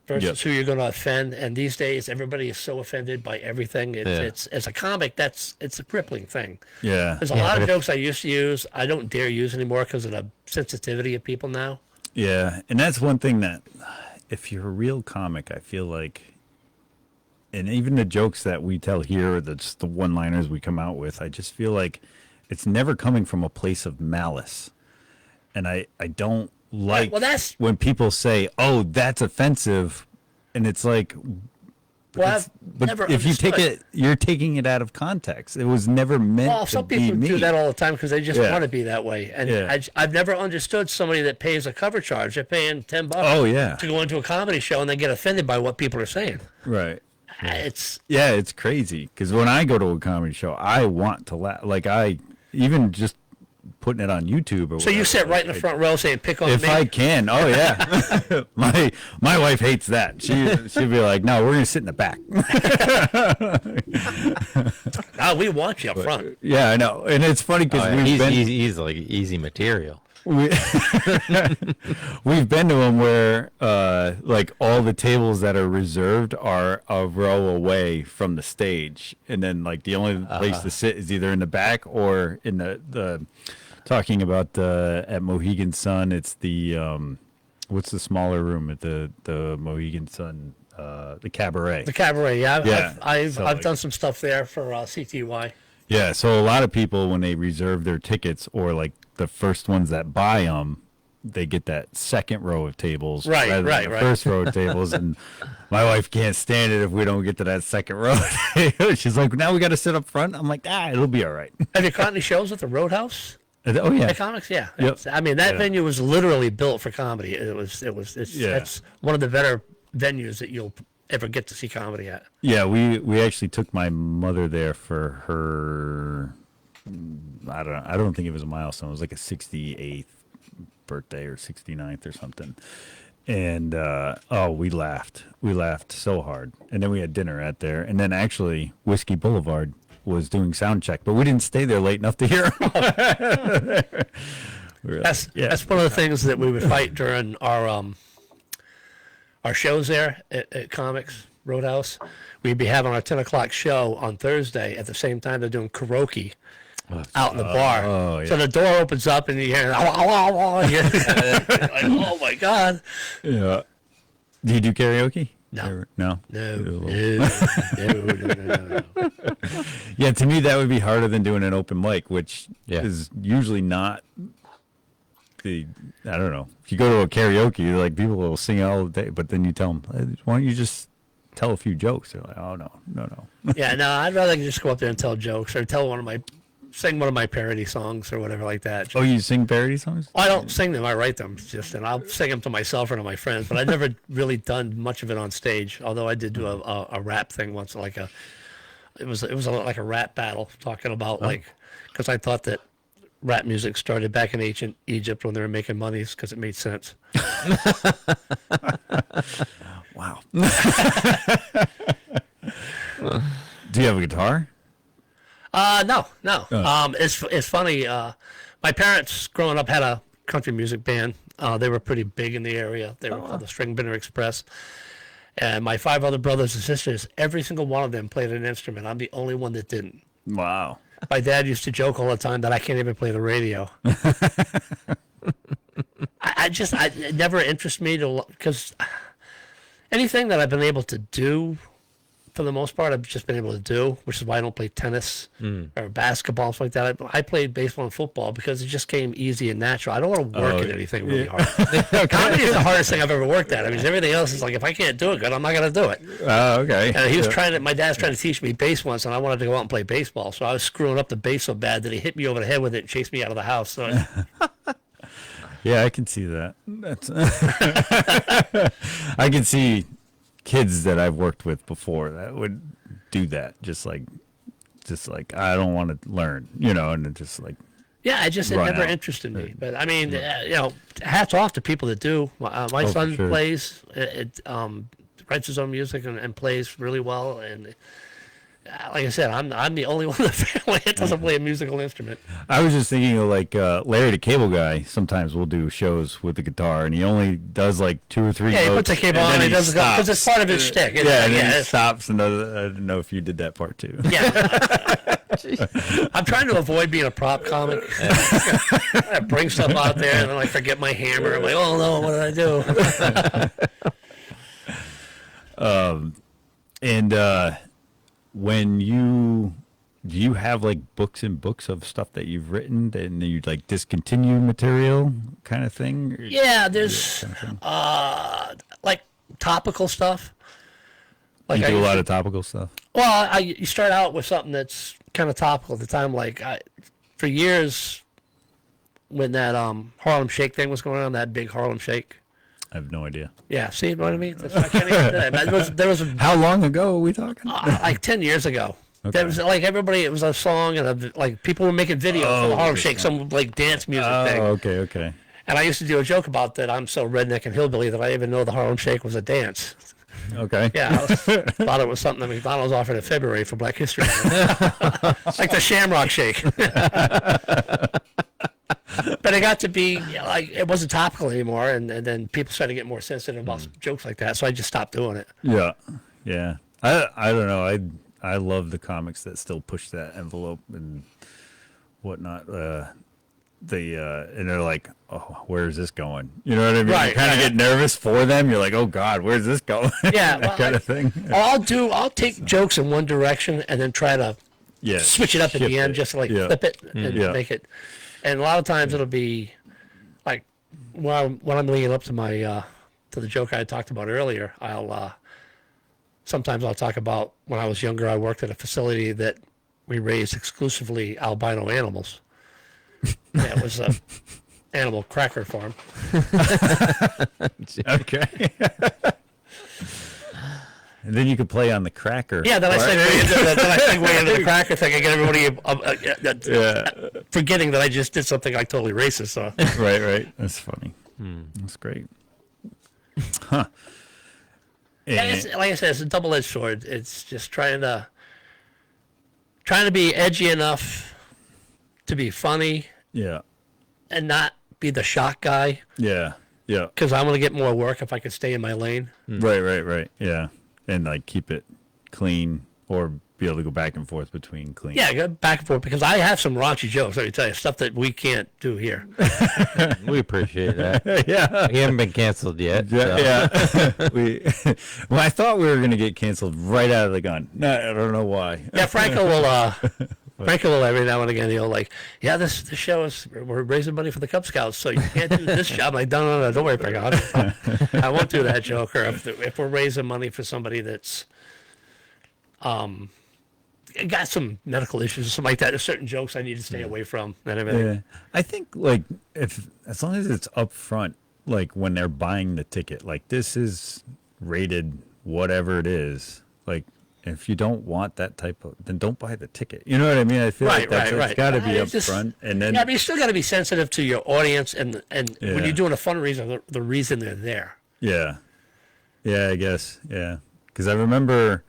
B: versus
A: Yep.
B: who you're going to offend? And these days, everybody is so offended by everything. It's as a comic, it's a crippling thing.
A: Yeah.
B: There's a lot of jokes I used to use I don't dare use anymore because of the sensitivity of people now.
A: Yeah. And that's one thing that, if you're a real comic, I feel like, and even the jokes that we tell here, that's the one-liners we come out with, I just feel like it's never coming from a place of malice. And I don't like
B: Well, that's-
A: when people say, "Oh, that's offensive," and it's like,
B: Well,
A: it's-
B: I've never
A: if you take
B: understood.
A: it, you're taking it out of context. It was never meant
B: Well,
A: to
B: some
A: be
B: people
A: me.
B: do that all the time because they just
A: Yeah.
B: want to be that way. And
A: Yeah.
B: I've never understood somebody that pays a cover charge. They're paying $10
A: Oh yeah,
B: to go into a comedy show and they get offended by what people are saying.
A: right.
B: It's
A: Yeah, it's crazy because when I go to a comedy show, I want to laugh. Like I even just putting it on YouTube or
B: so you sit right in the front row saying "pick on
A: If
B: me."
A: I can, oh yeah. my wife hates that. She'd be like, "No, we're gonna sit in the back."
B: We want you up front.
A: Yeah, I know, and it's funny because
C: Oh, yeah.
A: we've
C: He's,
A: been
C: he's like easy material.
A: we, we've been to them where like all the tables that are reserved are a row away from the stage, and then like the only place to sit is either in the back or in the talking about at Mohegan Sun. It's the what's the smaller room at the Mohegan Sun, the Cabaret.
B: The cabaret, yeah.
A: Yeah,
B: I've
A: so,
B: I've
A: like-
B: done some stuff there for CTY.
A: Yeah, so a lot of people when they reserve their tickets or like the first ones that buy them, they get that second row of tables
B: Right,
A: rather than the
B: right.
A: first row of tables. And my wife can't stand it if we don't get to that second row. She's like, now we got to sit up front. I'm like, it'll be all right.
B: Have you caught any shows at the Roadhouse?
A: Oh yeah,
B: At comics, yeah.
A: Yep.
B: I mean, that
A: Yeah.
B: venue was literally built for comedy. It's
A: Yeah.
B: It's one of the better venues that you'll ever get to see comedy at.
A: yeah. We actually took my mother there for her. I don't think it was a milestone. It was like a 68th birthday or 69th or something. And we laughed so hard. And then we had dinner at there, and then actually Whiskey Boulevard was doing sound check, but we didn't stay there late enough to hear 'em.
B: That's
A: Yeah.
B: that's one of the things that we would fight during our shows there at Comics Roadhouse. We'd be having our 10 o'clock show on Thursday at the same time they're doing karaoke out in the bar.
A: Oh, yeah.
B: So the door opens up and you hear, like, oh my God.
A: Yeah. Do you do karaoke?
B: No.
A: No?
B: No.
A: Yeah, to me that would be harder than doing an open mic, which
C: Yeah.
A: is usually not I don't know. If you go to a karaoke, like people will sing all day, but then you tell them, why don't you just tell a few jokes? They're like, oh no.
B: Yeah, no, I'd rather just go up there and tell jokes or sing one of my parody songs or whatever like that.
A: Oh, you sing parody songs?
B: I don't sing them, I write them and I'll sing them to myself or to my friends, but I've never really done much of it on stage, although I did do a rap thing once, like it was like a rap battle talking about because I thought that rap music started back in ancient Egypt when they were making monies because it made sense.
A: Wow. Do you have a guitar?
B: No. It's funny. My parents growing up had a country music band. They were pretty big in the area. They were called the String Binder Express. And my 5 other brothers and sisters, every single one of them played an instrument. I'm the only one that didn't.
A: Wow.
B: My dad used to joke all the time that I can't even play the radio. It never interested me because anything that I've been able to do, for the most part, I've just been able to do, which is why I don't play tennis or basketball, stuff like that. I played baseball and football because it just came easy and natural. I don't want to work at anything really hard. Comedy is the hardest thing I've ever worked at. I mean, everything else is like, if I can't do it good, I'm not going to do it.
A: Oh, okay.
B: And my dad's trying to teach me bass once, and I wanted to go out and play baseball. So I was screwing up the bass so bad that he hit me over the head with it and chased me out of the house. So
A: Yeah, I can see that. That's I can see kids that I've worked with before that would do that. Just like I don't want to learn, and it just like.
B: Yeah, it never interested me. But I mean, hats off to people that do. My son plays, writes his own music and plays really well. And like I said, I'm the only one in the family that doesn't play a musical instrument.
A: I was just thinking of like Larry the Cable Guy. Sometimes we'll do shows with the guitar, and he only does like 2 or 3 notes.
B: Yeah, he puts the cable on, and he doesn't go because it's part of his shtick.
A: And then he stops and does. I don't know if you did that part too.
B: Yeah. I'm trying to avoid being a prop comic. I bring stuff out there, and then I forget my hammer. I'm like, oh no, what did I do?
A: When do you have like books and books of stuff that you've written and you like discontinue material kind of thing?
B: Yeah, there's like topical stuff.
A: Like you do a lot of topical stuff?
B: Well, you start out with something that's kind of topical at the time. Like for years, when that Harlem Shake thing was going on, that big Harlem Shake.
A: I have no idea.
B: Yeah, see, you know what I mean? I can't even do that. There was
A: How long ago are we talking?
B: like 10 years ago. Okay. There was like everybody. It was a song, and like people were making videos for the Harlem Shake, some like dance music thing.
A: Oh, okay.
B: And I used to do a joke about that. I'm so redneck and hillbilly that I even know the Harlem Shake was a dance.
A: Okay.
B: Yeah, thought it was something that McDonald's offered in February for Black History Month. Like the Shamrock Shake. But it got to be like it wasn't topical anymore, and then people started to get more sensitive about jokes like that. So I just stopped doing it.
A: Yeah. I don't know. I love the comics that still push that envelope and whatnot. And they're like, oh, where's this going? You know what I mean?
B: Right,
A: you kind of get nervous for them. You're like, oh God, where's this going?
B: Yeah,
A: that kind of thing.
B: I'll take jokes in one direction and then try to switch it up at the end, just to like flip it and make it. And a lot of times it'll be like when I'm leading up to my to the joke I talked about earlier. Sometimes I'll talk about when I was younger. I worked at a facility that we raised exclusively albino animals. Yeah, it was a animal cracker farm.
A: Okay. And then you could play on the cracker.
B: Yeah, then I segue into the cracker thing. I get everybody forgetting that I just did something like totally racist. So.
A: Right. That's funny. That's great. Huh.
B: Yeah, like I said, it's a double-edged sword. It's just trying to be edgy enough to be funny.
A: Yeah.
B: And not be the shock guy.
A: Yeah.
B: Because I'm going to get more work if I can stay in my lane.
A: Right. Yeah. And like keep it clean or be able to go back and forth between clean.
B: Yeah, go back and forth because I have some raunchy jokes. Let me tell you, stuff that we can't do here.
C: We appreciate that.
A: Yeah.
C: We haven't been canceled yet.
A: Yeah.
C: So.
A: Yeah. Well, I thought we were going to get canceled right out of the gun. No, I don't know why.
B: Yeah, Franco will every now and again, yeah, this show is, we're raising money for the Cub Scouts, so you can't do this job. Like, no, don't worry, Franco. I won't do that joke. Or if we're raising money for somebody that's got some medical issues or something like that, there's certain jokes I need to stay away from and everything.
A: Yeah. I think, like, as long as it's up front, like, when they're buying the ticket, like, this is rated whatever it is, like, if you don't want that type of, then don't buy the ticket. You know what I mean? I feel like it's got to be up front. And then,
B: yeah, but you still got to be sensitive to your audience and when you're doing a fundraiser, the reason they're there.
A: Yeah. Yeah, I guess. Yeah. Because I remember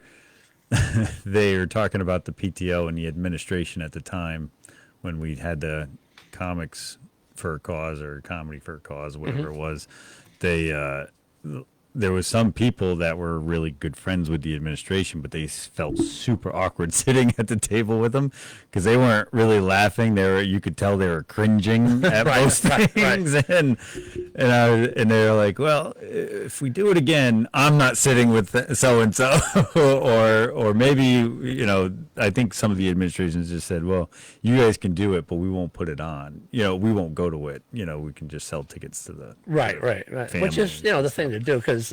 A: they were talking about the PTO and the administration at the time when we had the comics for a cause or comedy for a cause, whatever it was. There was some people that were really good friends with the administration, but they felt super awkward sitting at the table with them because they weren't really laughing. You could tell they were cringing at most things, and they were like, "Well, if we do it again, I'm not sitting with so and so," or maybe I think some of the administrations just said, "Well, you guys can do it, but we won't put it on. We won't go to it. We can just sell tickets to the
B: right, which is the thing to do because."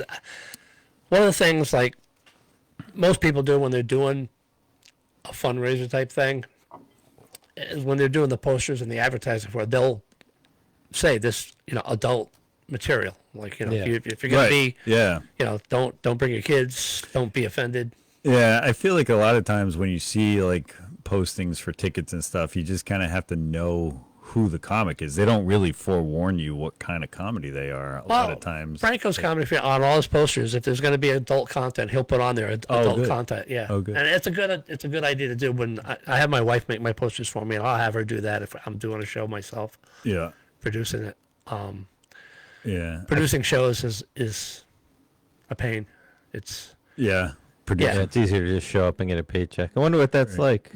B: One of the things like most people do when they're doing a fundraiser type thing is when they're doing the posters and the advertising for it, they'll say this, adult material. Like, if you're going to be, don't bring your kids, don't be offended.
A: Yeah, I feel like a lot of times when you see like postings for tickets and stuff, you just kind of have to know who the comic is. They don't really forewarn you what kind of comedy they are a lot of times.
B: Franco's comedy on all his posters, if there's going to be adult content, he'll put on there adult content. Yeah.
A: Oh, good.
B: And it's a good idea to do. When I have my wife make my posters for me, and I'll have her do that if I'm doing a show myself.
A: Yeah.
B: Producing it.
A: Producing
B: shows is a pain. It's
C: it's easier to just show up and get a paycheck. I wonder what that's like.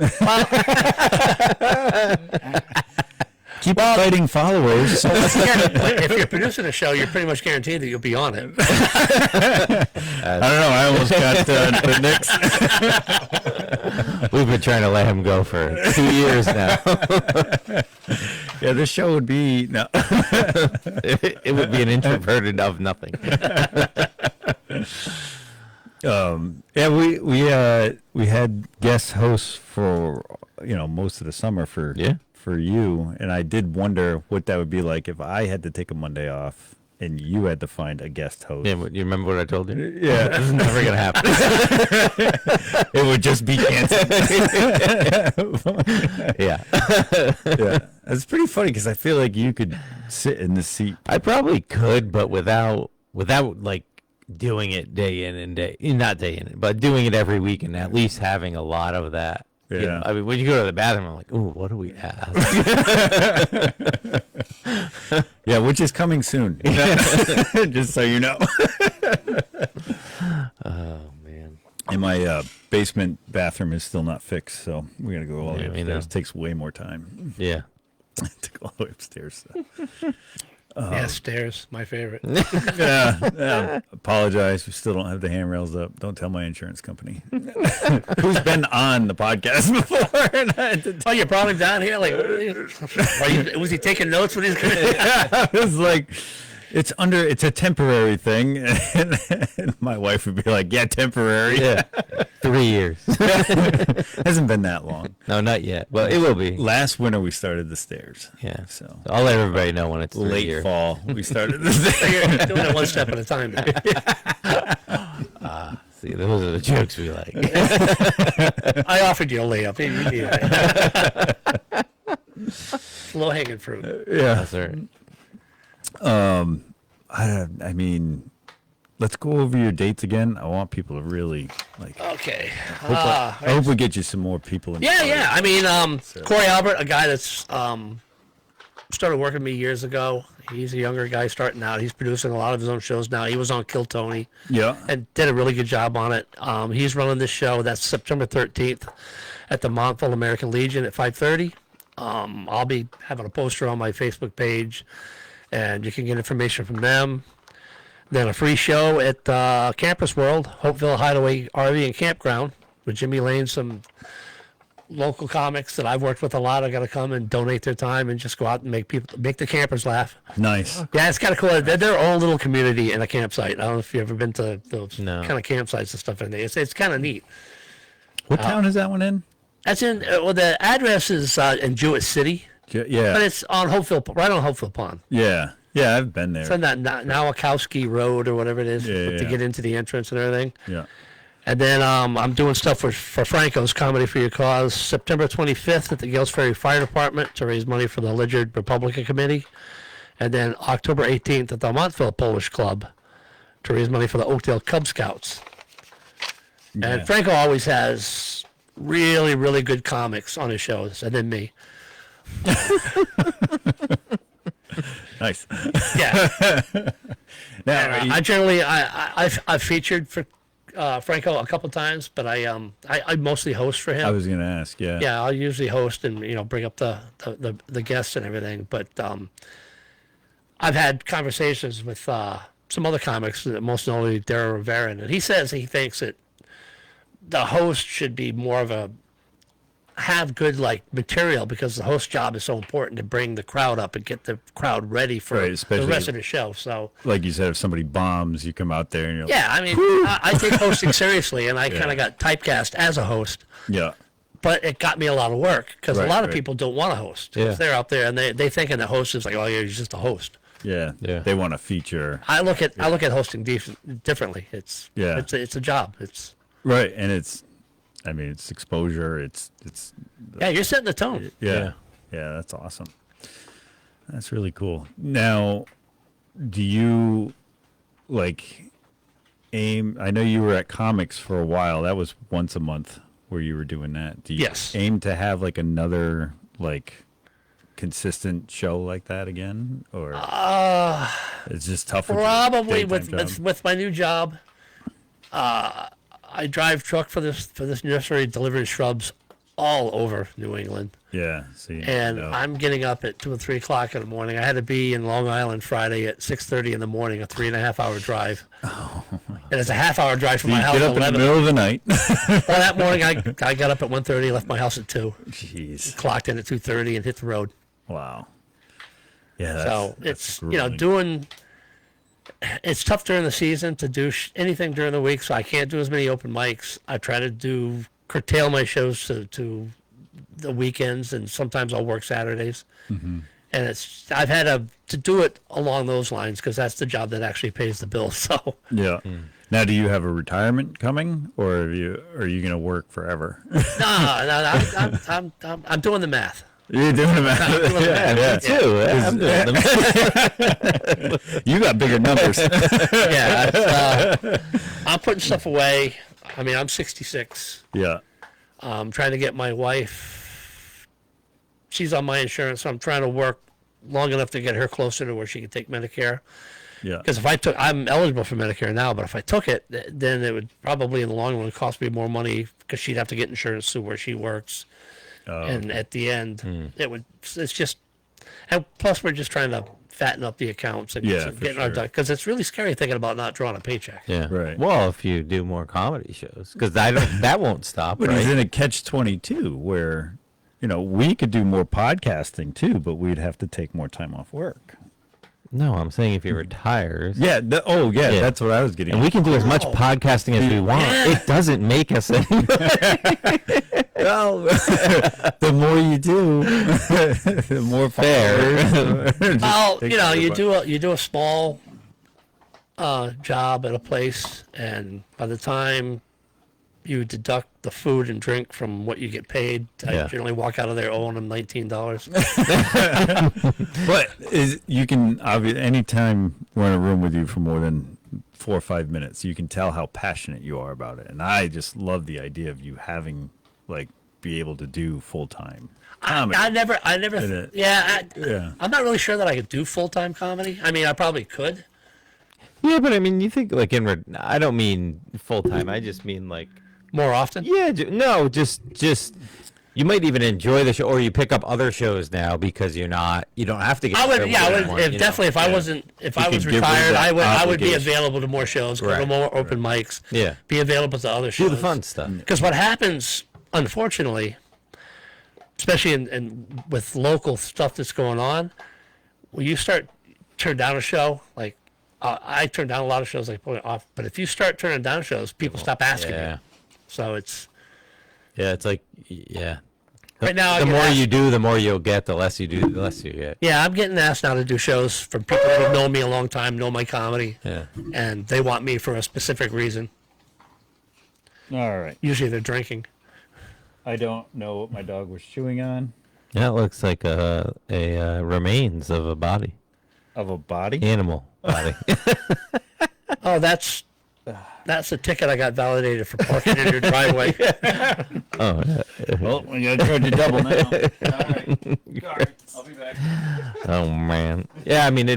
A: Keep fighting followers.
B: If you're producing a show, you're pretty much guaranteed that you'll be on it.
A: I don't know. I almost got the Knicks.
C: We've been trying to let him go for 2 years now.
A: Yeah, this show would be no.
C: It would be an introverted of nothing.
A: We had guest hosts for most of the summer for you, and I did wonder what that would be like if I had to take a Monday off and you had to find a guest host.
C: Yeah, you remember what I told you?
A: Yeah,
C: this is never gonna happen.
A: It would just be canceled.
C: Yeah.
A: It's pretty funny because I feel like you could sit in the seat.
C: I probably could, but without like doing it day in and not day in, but doing it every week and at least having a lot of that.
A: Yeah.
C: I mean, when you go to the bathroom, I'm like, ooh, what do we ask?
A: Yeah, which is coming soon. Just so you know.
C: Oh, man.
A: And my basement bathroom is still not fixed, so we got to go all the way upstairs.
C: It
A: takes way more time
C: Yeah.
A: to go all the way upstairs. So.
B: Stairs, my favorite.
A: Yeah. Apologize. We still don't have the handrails up. Don't tell my insurance company. Who's been on the podcast before?
B: Oh, you brought him down here? Like, was he taking notes when he's going
A: I was like, it's a temporary thing. And my wife would be like, yeah, temporary.
C: Yeah. 3 years.
A: Hasn't been that long.
C: No, not yet. Well, it will be.
A: Last winter we started the stairs.
C: Yeah.
A: So
C: I'll let everybody know when it's
A: late
C: year.
A: fall we started the stairs.
B: You're doing it one step at a time.
C: See, those are the jokes we like.
B: I offered you a layup. You need it. Low hanging fruit.
A: Yeah.
C: That's right.
A: I mean, let's go over your dates again. I want people to really like.
B: Okay.
A: I hope we get you some more people.
B: I mean, Corey Albert, a guy that's started working with me years ago. He's a younger guy starting out. He's producing a lot of his own shows now. He was on Kill Tony
A: Yeah.
B: and did a really good job on it. He's running this show. That's September 13th at the Montville American Legion at 5:30. I'll be having a poster on my Facebook page, and you can get information from them. Then a free show at Campus World, Hopeville Hideaway RV and Campground with Jimmy Lane, some local comics that I've worked with a lot are going to come and donate their time and just go out and make the campers laugh.
A: Nice.
B: Yeah, it's kind of cool. They're their own little community in a campsite. I don't know if you've ever been to those kind of campsites and stuff in there. It's kind of neat.
A: What town is that one in?
B: That's in, well, the address is in Jewett City,
A: Yeah.
B: but it's on Hopeville, right on Hopeville Pond.
A: Yeah. Yeah, I've been there.
B: It's on that Nowakowski Road or whatever it is to get into the entrance and everything.
A: Yeah.
B: And then I'm doing stuff for Franco's Comedy for Your Cause, September 25th at the Gales Ferry Fire Department to raise money for the Lydiard Republican Committee. And then October 18th at the Montville Polish Club to raise money for the Oakdale Cub Scouts.
A: Yeah.
B: And Franco always has really, really good comics on his shows, and then me.
A: Nice.
B: Yeah.
A: Now,
B: And, I generally I've featured for Franco a couple times, but I mostly host for him.
A: I was going to ask, yeah.
B: Yeah, I'll usually host and bring up the guests and everything. But I've had conversations with some other comics, most notably Dara Rivera, and he says he thinks that the host should be more of a have good material because the host job is so important to bring the crowd up and get the crowd ready for
A: Right,
B: the
A: especially-
B: rest of the show. So
A: Like you said, if somebody bombs, you come out there and you're
B: yeah, I mean, I take hosting seriously, and I kind of got typecast as a host.
A: yeah.
B: But it got me a lot of work because a
A: Right,
B: lot of
A: right.
B: people don't want to host.
C: Yeah.
B: If they're out there and they thinking the host is like, oh, yeah, you're just a host.
A: Yeah.
C: Yeah.
A: They want to feature.
B: I look at hosting differently. It's
A: Yeah.
B: it's a job. It's
A: Right. And it's exposure. It's
B: yeah, you're setting the tone.
A: yeah. Yeah, that's awesome. That's really cool. Now, do you aim? I know you were at comics for a while. That was once a month where you were doing that. Do you
B: Yes.
A: aim to have another consistent show like that again, or it's just tough? with your
B: Probably
A: daytime job?
B: with my new job. I drive truck for this nursery, delivering shrubs all over New England.
A: Yeah. See,
B: And
A: no.
B: I'm getting up at 2 or 3 o'clock in the morning. I had to be in Long Island Friday at 6:30 in the morning, a 3.5-hour drive. And it's a half-hour drive from
A: you
B: my house
A: get
B: at
A: up in the
B: 11.
A: middle of the night.
B: Well, that morning I got up at 1:30, left my house at 2,
A: Jeez.
B: clocked in at 2:30, and hit the road.
A: Wow. Yeah.
B: So
A: that's
B: it's
A: grueling.
B: it's tough during the season to do anything during the week, so I can't do as many open mics. I try to curtail my shows to the weekends, and sometimes I'll work Saturdays.
A: Mm-hmm.
B: And I've had to do it along those lines because that's the job that actually pays the bills. So
A: Yeah. Now, do you have a retirement coming, or are you going to work forever?
B: no, I'm doing the math.
A: You're doing it, man.
B: I'm doing the math.
C: Me too. I'm doing them.
A: You got bigger numbers.
B: Yeah, I'm putting stuff away. I mean, I'm 66.
A: Yeah.
B: I'm trying to get my wife. She's on my insurance, so I'm trying to work long enough to get her closer to where she can take Medicare.
A: Yeah.
B: Because I'm eligible for Medicare now, but if I took it, then it would probably in the long run cost me more money because she'd have to get insurance through where she works. And at the end, it's just, and plus we're just trying to fatten up the accounts and
A: Yeah, for
B: getting our
A: sure.
B: because it's really scary thinking about not drawing a paycheck.
C: Yeah.
A: Right.
C: Well, if you do more comedy shows, because that won't stop,
A: But he's
C: right?
A: in a catch-22 where, we could do more podcasting too, but we'd have to take more time off work.
C: No, I'm saying if he retires.
A: Yeah.
C: Yeah.
A: That's what I was getting
C: And we can do as much
B: Oh.
C: podcasting as we want.
B: Yeah.
C: It doesn't make us any.
A: Well, the more you do, the more
C: Fair.
A: followers.
B: Well,
A: Take
B: you do a small job at a place, and by the time you deduct the food and drink from what you get paid, I
C: Yeah.
B: generally walk out of there owing them $19.
A: But you can obviously anytime we're in a room with you for more than 4 or 5 minutes, you can tell how passionate you are about it, and I just love the idea of you having be able to do full-time
B: I
A: comedy.
B: never,
A: Yeah.
B: I'm not really sure that I could do full-time comedy. I mean, I probably could.
C: Yeah, but I mean, you think like I don't mean full time. I just mean like,
B: More often?
C: yeah, no, just you might even enjoy the show, or you pick up other shows now because you don't have to get.
B: I would,
C: there
B: yeah, I would,
C: anymore,
B: if,
C: you know?
B: definitely. If I
A: Yeah.
B: wasn't, if I
A: could
B: was
A: give her
B: retired,
A: that
B: I would be
A: obligation.
B: available to more shows, go to
C: Right.
B: more open mics,
C: Yeah.
B: be available to other
C: Do
B: shows.
C: the fun stuff.
B: Because what happens, unfortunately, especially in with local stuff that's going on, when you start turn down a show, like I turn down a lot of shows, like put it off. But if you start turning down shows, people stop asking
C: Yeah,
B: you. So it's
C: it's like yeah.
B: right now. I
C: The
B: get
C: more
B: asked-
C: you do, the more you'll get. The less you do, the less you get.
B: yeah, I'm getting asked now to do shows from people that have known me a long time, know my comedy,
C: Yeah.
B: and they want me for a specific reason.
A: All right.
B: Usually they're drinking.
A: I don't know what my dog was chewing on.
C: Yeah, it looks like a remains of a body,
A: Of a body?
C: animal body.
B: Oh, that's the ticket I got validated for parking in your driveway.
C: Oh, yeah.
A: Well, we gotta charge you double now. All right. Sorry. I'll be back.
C: Oh man. Yeah, I mean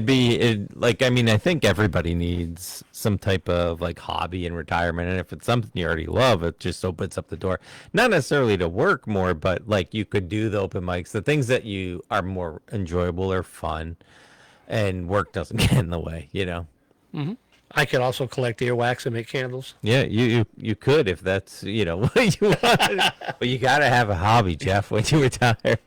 C: I think everybody needs some type of like hobby in retirement, and if it's something you already love, it just opens up the door. Not necessarily to work more, but like you could do the open mics, the things that you are more enjoyable or fun, and work doesn't get in the way, you know.
B: I could also collect earwax and make candles.
C: Yeah, you could if that's what you want. But you got to have a hobby, Jeff, when you retire.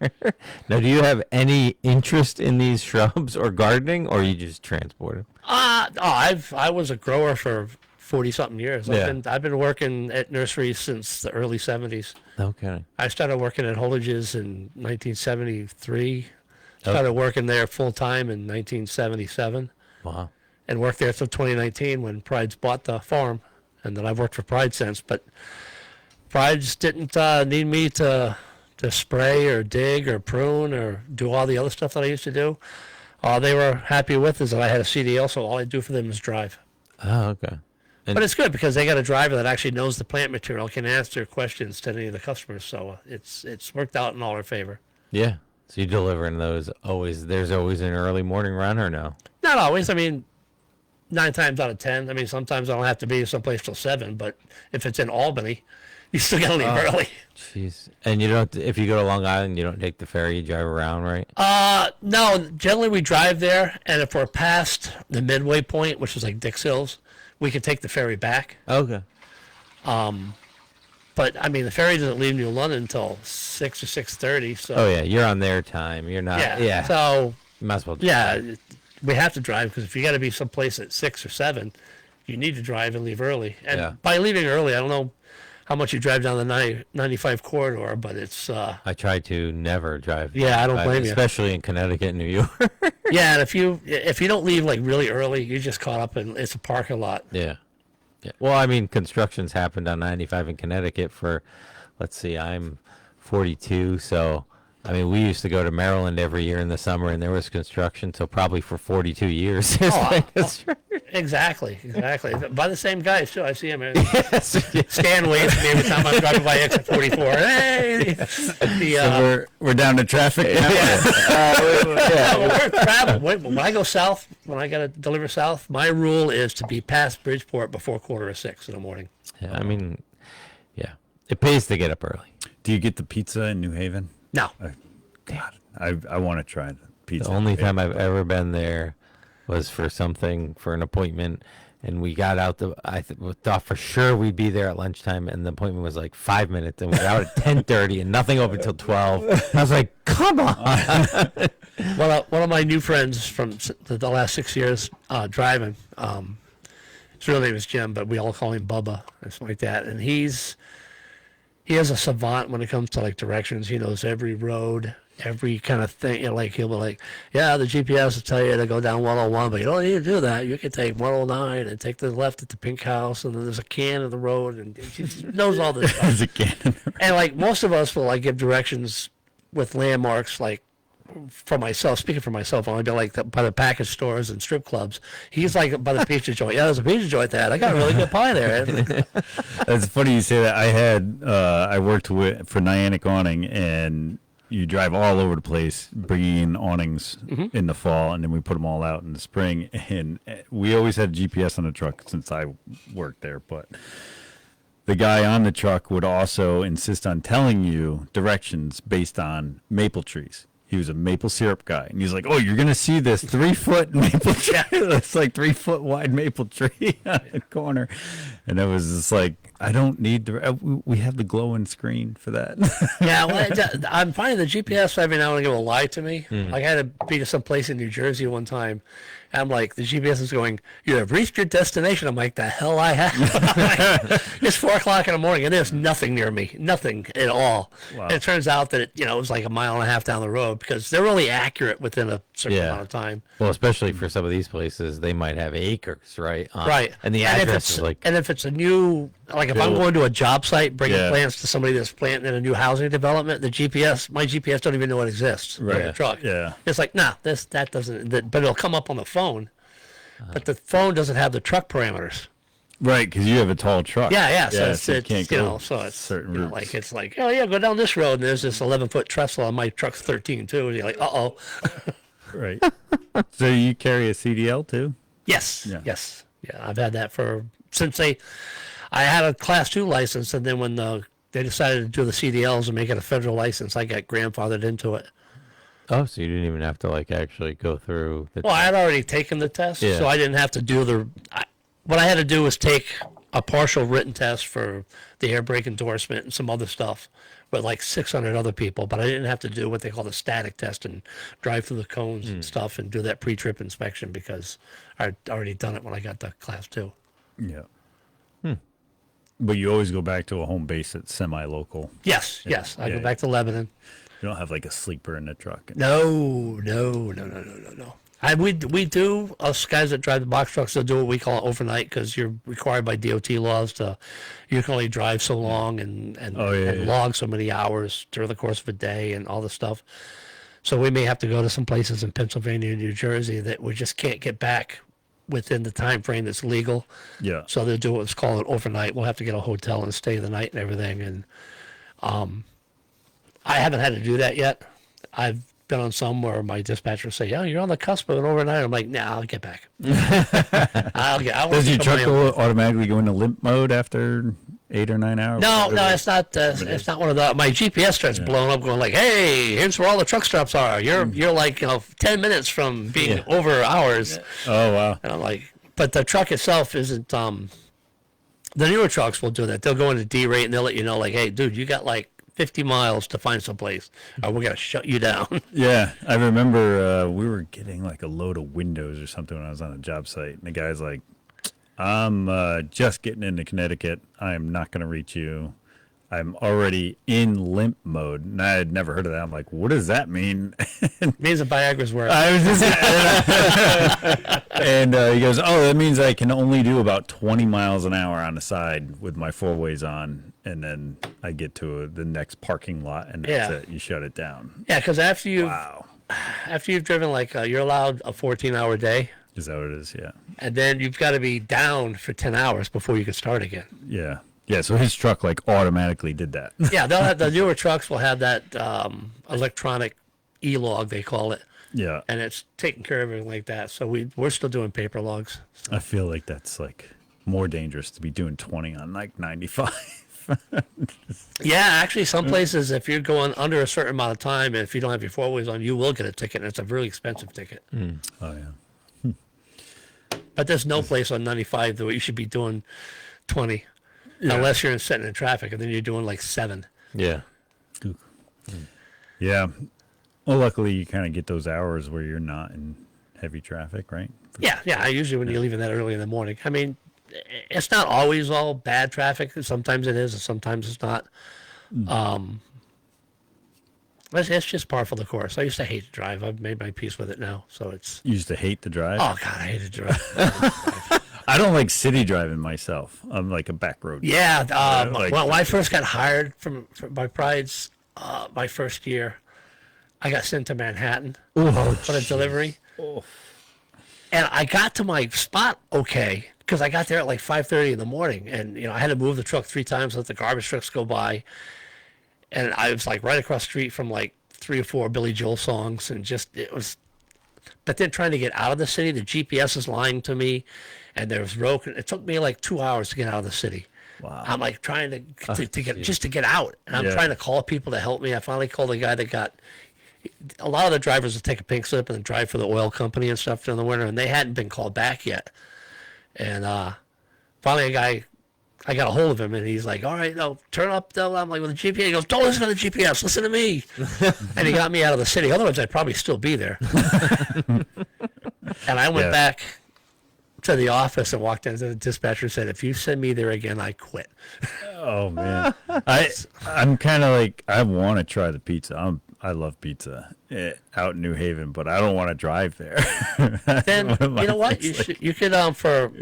C: Now, do you have any interest in these shrubs or gardening, or you just transport them?
B: I was a grower for 40-something years.
C: Yeah.
B: I've been working at nurseries since the early 70s.
C: Okay.
B: I started working at Holdridge's in 1973. Started working there full time in 1977,
C: Wow.
B: and worked there till 2019 when Pride's bought the farm, and then I've worked for Pride since. But Pride's didn't need me to spray or dig or prune or do all the other stuff that I used to do. All they were happy with is that I had a CDL, so all I do for them is drive.
C: Oh, okay. And
B: But it's good because they got a driver that actually knows the plant material, can answer questions to any of the customers. So it's worked out in all our favor.
C: yeah. So you delivering those always? There's always an early morning run, or no?
B: Not always. I mean, 9 times out of 10. I mean, sometimes I don't have to be someplace till 7. But if it's in Albany, you still got to leave early.
C: Jeez. And you don't. If you go to Long Island, you don't take the ferry. You drive around, right?
B: No, generally we drive there, and if we're past the midway point, which is like Dix Hills, we can take the ferry back.
C: Okay.
B: But I mean, the ferry doesn't leave New London until 6 or 6:30. So
C: Oh yeah, you're on their time. You're not.
B: yeah.
C: Yeah.
B: So
C: You might as well.
B: yeah, we have to drive because if you got to be someplace at 6 or 7, you need to drive and leave early. And
C: Yeah.
B: by leaving early, I don't know how much you drive down the 95 corridor, but it's
C: I try to never drive.
B: Yeah, I don't blame you.
C: Especially in Connecticut and New York.
B: yeah. And if you don't leave like really early, you're just caught up in it's a parking lot.
C: Yeah. Yeah. Well, I mean, construction's happened on 95 in Connecticut for, let's see, I'm 42, so I mean, we used to go to Maryland every year in the summer, and there was construction, so probably for 42 years.
B: Exactly. By the same guys too. I see him.
C: Yes.
B: Stan waves at me every time I'm driving by exit 44. Hey,
A: So we're down to traffic now.
B: we're traveling. When I go south, when I gotta deliver south, my rule is to be past Bridgeport before 5:45 in the morning.
C: Yeah, I mean, yeah, it pays to get up early.
A: Do you get the pizza in New Haven?
B: No,
A: God, I want to try the pizza.
C: The only time I've ever been there was for an appointment, and we got out I thought for sure we'd be there at lunchtime, and the appointment was like 5 minutes, and we were out at 10:30, and nothing open until 12. I was like, come on.
B: one of my new friends from the last 6 years driving. His real name is Jim, but we all call him Bubba or something like that. And he has a savant when it comes to like directions. He knows every road, every kind of thing. You know, like he'll be like, yeah, the GPS will tell you to go down 101, but you don't need to do that. You can take 109 and take the left at the pink house, and then there's a can in the road, and he knows all this stuff.
A: There's a can.
B: And like most of us will like give directions with landmarks like for myself, speaking for myself, I've only been like by the package stores and strip clubs. He's like by the pizza joint. Yeah, there's a pizza joint there. I got a really good pie there.
A: That's funny you say that. I worked for Niantic Awning, and you drive all over the place bringing in awnings in the fall, and then we put them all out in the spring. And we always had GPS on the truck since I worked there, but the guy on the truck would also insist on telling you directions based on maple trees. He was a maple syrup guy, and he's like, "Oh, you're gonna see this 3-foot maple tree. It's like 3-foot wide maple tree on the corner." And it was just like, I don't need we have the glowing screen for that.
B: Yeah, well, I'm finding the GPS every now and again will lie to me. Like I had to be to some place in New Jersey one time. And I'm like, the GPS is going, "You have reached your destination." I'm like, the hell I have. It's 4:00 in the morning, and there's nothing near me, nothing at all.
A: Wow.
B: And it turns out that it was like a mile and a half down the road because they're really accurate within a certain amount of time.
C: Well, especially for some of these places, they might have acres, right?
B: Right.
C: And the address is like.
B: And if it's a new, like if I'm going to a job site, bringing
A: Yeah.
B: plants to somebody that's planting in a new housing development, my GPS don't even know it exists.
A: Right.
B: In the truck.
A: Yeah.
B: It's like, nah, that doesn't, but it'll come up on the phone. But the phone doesn't have the truck parameters.
A: Right, because you have a tall truck.
B: Yeah. So
A: you
B: it's
A: can't go
B: so it's
A: certain routes.
B: like it's like, oh yeah, go down this road, and there's this 11-foot trestle on my truck's 13 too, and you're like, uh-oh.
A: Right. So you carry a CDL too?
B: Yes.
A: Yeah.
B: Yes. Yeah, I've had that since I had a Class 2 license, and then when they decided to do the CDLs and make it a federal license, I got grandfathered into it.
C: Oh, so you didn't even have to like actually go through the.
B: Well, I had already taken the test,
C: Yeah.
B: so I didn't have to do what I had to do was take a partial written test for the air brake endorsement and some other stuff with like 600 other people, but I didn't have to do what they call the static test and drive through the cones and stuff and do that pre-trip inspection because I'd already done it when I got the Class 2.
A: Yeah. But you always go back to a home base that's semi-local.
B: Yes. I go back to Lebanon.
A: You don't have like a sleeper in the truck.
B: No. We do, us guys that drive the box trucks, they'll do what we call it overnight because you're required by DOT laws you can only drive so long and log so many hours during the course of a day and all this stuff. So we may have to go to some places in Pennsylvania and New Jersey that we just can't get back within the time frame that's legal.
A: Yeah.
B: So they'll do what's called an overnight. We'll have to get a hotel and stay the night and everything. And I haven't had to do that yet. I've been on some where my dispatcher will say, "Yeah, you're on the cusp of an overnight." I'm like, "Nah, I'll get back."
A: Does your truck automatically go into limp mode after 8 or 9 hours?
B: No, it's not. It's not one of the. My GPS starts blowing up, going like, "Hey, here's where all the truck stops are. You're like 10 minutes from being over hours."
A: Oh, wow.
B: And I'm like, but the truck itself isn't. The newer trucks will do that. They'll go into D rate and they'll let you know, like, "Hey, dude, you got like 50 miles to find someplace, or we're gonna shut you down."
A: Yeah, I remember we were getting like a load of windows or something when I was on a job site, and the guy's like, "I'm just getting into Connecticut. I'm not going to reach you. I'm already in limp mode." And I had never heard of that. I'm like, "What does that mean?"
B: It means the Viagra's work.
A: I was just, and he goes, "Oh, that means I can only do about 20 miles an hour on the side with my 4-ways on, and then I get to the next parking lot, and that's it. You shut it down."
B: Yeah, because after
A: Wow.
B: you've driven like you're allowed a 14-hour day,
A: Is that what it is? Yeah.
B: and then you've got to be down for 10 hours before you can start again.
A: Yeah. Yeah. So his truck like automatically did that.
B: Yeah, they'll have the newer trucks will have that electronic e-log they call it,
A: Yeah.
B: and it's taking care of everything like that. So we're still doing paper logs.
A: I feel like that's like more dangerous to be doing 20 on like 95.
B: Yeah, actually, some places, if you're going under a certain amount of time, and if you don't have your 4-ways on, you will get a ticket, and it's a really expensive ticket.
A: Oh, yeah.
B: But there's no place on 95 that you should be doing 20, unless you're sitting in traffic, and then you're doing like 7.
C: Yeah.
A: Yeah. Well, luckily you kind of get those hours where you're not in heavy traffic, right?
B: Yeah. Usually when you're leaving that early in the morning. I mean, it's not always all bad traffic. Sometimes it is, and sometimes it's not. It's just par for the course. I used to hate to drive. I've made my peace with it now, so it's.
A: You used to hate to drive?
B: Oh God, I hated to drive.
A: I don't like city driving myself. I'm like a back road.
B: Yeah.
A: like-
B: When I first got hired by Pride's, my first year, I got sent to Manhattan
C: Oh,
B: for the delivery. And I got to my spot okay because I got there at like 5:30 in the morning, and I had to move the truck 3 times, let the garbage trucks go by, and I was like right across the street from like 3 or 4 Billy Joel songs, and just it was. But then trying to get out of the city, the GPS is lying to me, and there's road. It took me like 2 hours to get out of the city.
A: Wow.
B: I'm like trying to get just to get out, and I'm trying to call people to help me. I finally called a guy that got. A lot of the drivers would take a pink slip and drive for the oil company and stuff during the winter, and they hadn't been called back yet. And finally, I got a hold of him, and he's like, "All right, no, turn up." I'm like, with the GPS. He goes, "Don't listen to the GPS. Listen to me." And he got me out of the city. Otherwise, I'd probably still be there. And I went back to the office and walked into the dispatcher and said, "If you send me there again, I quit."
A: Oh man, I'm kind of like I want to try the pizza. I love pizza out in New Haven, but I don't want to drive there.
B: Then you know what? You could for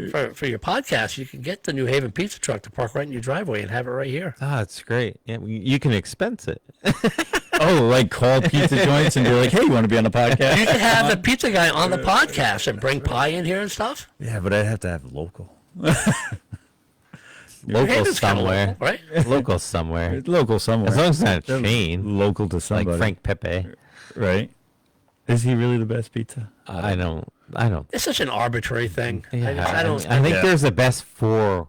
B: your podcast, you can get the New Haven pizza truck to park right in your driveway and have it right here.
C: Oh, that's great. Yeah, you can expense it.
A: Oh, like call pizza joints and be like, "Hey, you want to be on the podcast?"
B: You could have the pizza guy on the podcast and bring pie in here and stuff.
A: Yeah, but I'd have to have local.
C: Local
B: Haven's kinda
C: somewhere.
B: local, right?
C: Local somewhere.
A: Local somewhere.
C: As long as it's not a chain.
A: Local to somebody.
C: Like Frank Pepe.
A: Right? Is he really the best pizza?
C: I don't.
B: It's such an arbitrary thing.
C: Yeah,
B: I don't.
C: I think
A: Yeah.
C: there's the best for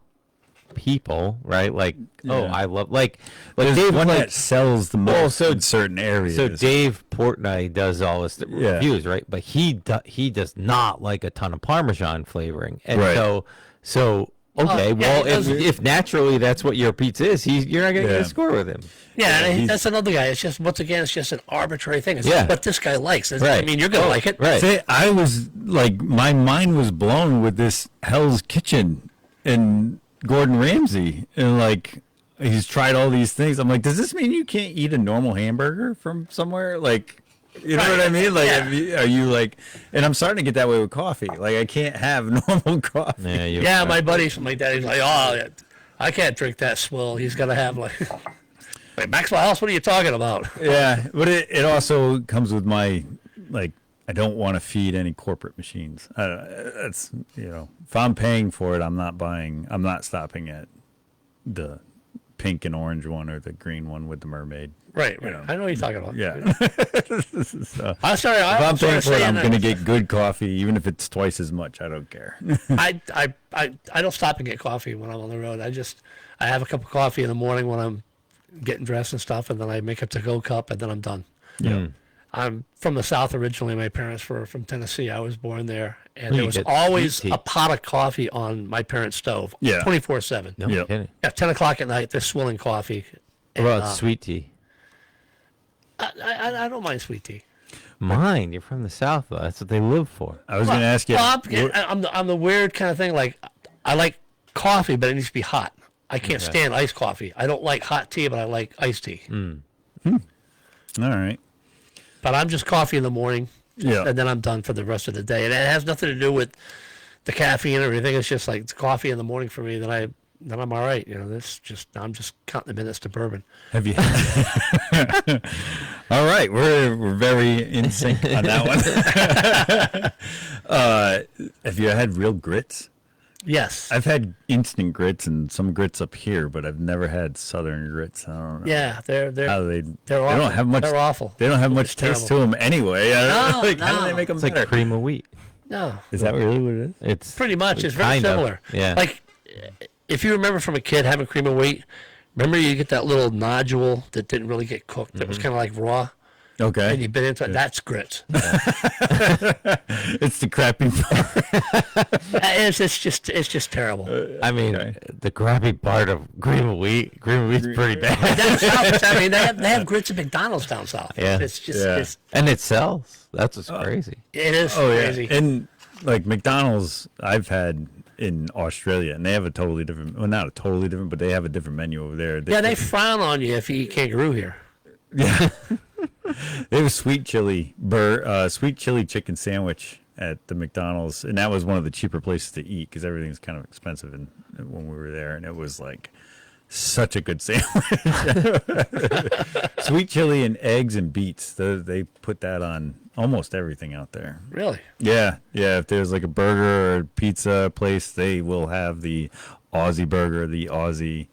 C: people, right? Like,
A: Yeah.
C: I love like
A: There's
C: Dave
A: one
C: like
A: that sells the most
C: so-
A: in certain areas.
C: so Dave Portnoy does all this
A: Yeah.
C: reviews, right? But he does not like a ton of Parmesan flavoring, and
A: Right.
C: so okay,
B: yeah,
C: well
B: he does-
C: if naturally that's what your pizza is, you're not gonna get
A: Yeah.
C: a score with him.
B: Yeah, and
A: he's-
B: that's another guy. It's just once again, it's just an arbitrary thing. It's
C: Yeah.
B: what this guy likes. I
C: Right.
B: mean, you're gonna like it,
C: Right.
A: See, I was like, my mind was blown with this Hell's Kitchen and Gordon Ramsay, and like he's tried all these things. I'm like, does this mean you can't eat a normal hamburger from somewhere? Like, you know
B: Right.
A: what I mean? Like,
B: Yeah.
A: are you like? And I'm starting to get that way with coffee. Like, I can't have normal coffee.
C: Yeah,
B: Yeah, my buddies from my daddy's like, oh, I can't drink that swill. He's got to have like, wait, Maxwell House, what are you talking about?
A: Yeah, but it also comes with my like. I don't want to feed any corporate machines. That's if I'm paying for it, I'm not buying. I'm not stopping at the pink and orange one or the green one with the mermaid.
B: Right.
A: You know.
B: I know what you're talking about.
A: Yeah. So,
B: I'm sorry.
A: if I'm paying for it, I'm
B: that.
A: going to get good coffee, even if it's twice as much. I don't care.
B: I don't stop and get coffee when I'm on the road. I have a cup of coffee in the morning when I'm getting dressed and stuff, and then I make a to-go cup, and then I'm done.
A: Yeah.
B: I'm from the South originally. My parents were from Tennessee. I was born there, and
C: Well,
B: there
C: you
B: was
C: get
B: always
C: sweet tea.
B: a pot of coffee on my parents' stove,
A: Yeah.
B: 24/7.
C: No
A: Yep.
C: kidding.
B: At 10 o'clock at night, they're swilling coffee.
C: What about sweet tea?
B: I don't mind sweet tea.
C: Mine, you're from the South, though. That's what they live for.
A: I was going to ask you.
B: Well, I'm the weird kind of thing. Like, I like coffee, but it needs to be hot. I can't
C: Okay.
B: stand iced coffee. I don't like hot tea, but I like iced tea.
A: All right.
B: But I'm just coffee in the morning,
A: Yeah.
B: and then I'm done for the rest of the day. And it has nothing to do with the caffeine or anything. It's just like it's coffee in the morning for me. Then I'm all right. I'm just counting the minutes to bourbon.
A: Have you? All right, we're very in sync on that one. Have you had real grits?
B: Yes.
A: I've had instant grits and some grits up here, but I've never had southern grits. I don't know.
B: Yeah, they're
A: How
B: they're
A: they
B: awful.
A: don't have much.
B: They're awful.
A: They don't have much
B: It's
A: taste
B: terrible.
A: to them anyway. I don't
B: No,
A: know, how do they
B: no.
A: make them
C: It's like
A: better?
C: cream of wheat.
B: No,
A: Is that really what it is?
C: It's
B: pretty much. It's very
C: kind of,
B: similar.
C: yeah.
B: Like if you remember from a kid having cream of wheat, remember you get that little nodule that didn't really get cooked. That was kind of like raw, and
A: Okay,
B: you bit into it. That's grits.
A: it's the crappy part.
B: It's just terrible.
C: I mean,
A: Okay.
C: the crappy part of cream of wheat's pretty bad.
B: Down south, I mean, they have grits at McDonald's down south.
C: Yeah.
B: It's just
A: Yeah.
C: And it sells. That's what's crazy.
B: it is
A: Oh
B: crazy.
A: yeah, and like McDonald's, I've had in Australia, and they have a totally different. Well, not a totally different, but they have a different menu over there.
B: Yeah, they frown on you if you eat kangaroo here.
A: Yeah. They have a sweet chili chicken sandwich at the McDonald's, and that was one of the cheaper places to eat because everything's kind of expensive. And when we were there, and it was like such a good sandwich. Sweet chili and eggs and beets. They put that on almost everything out there.
B: Really?
A: Yeah, yeah. If there's like a burger or a pizza place, they will have the Aussie burger, the Aussie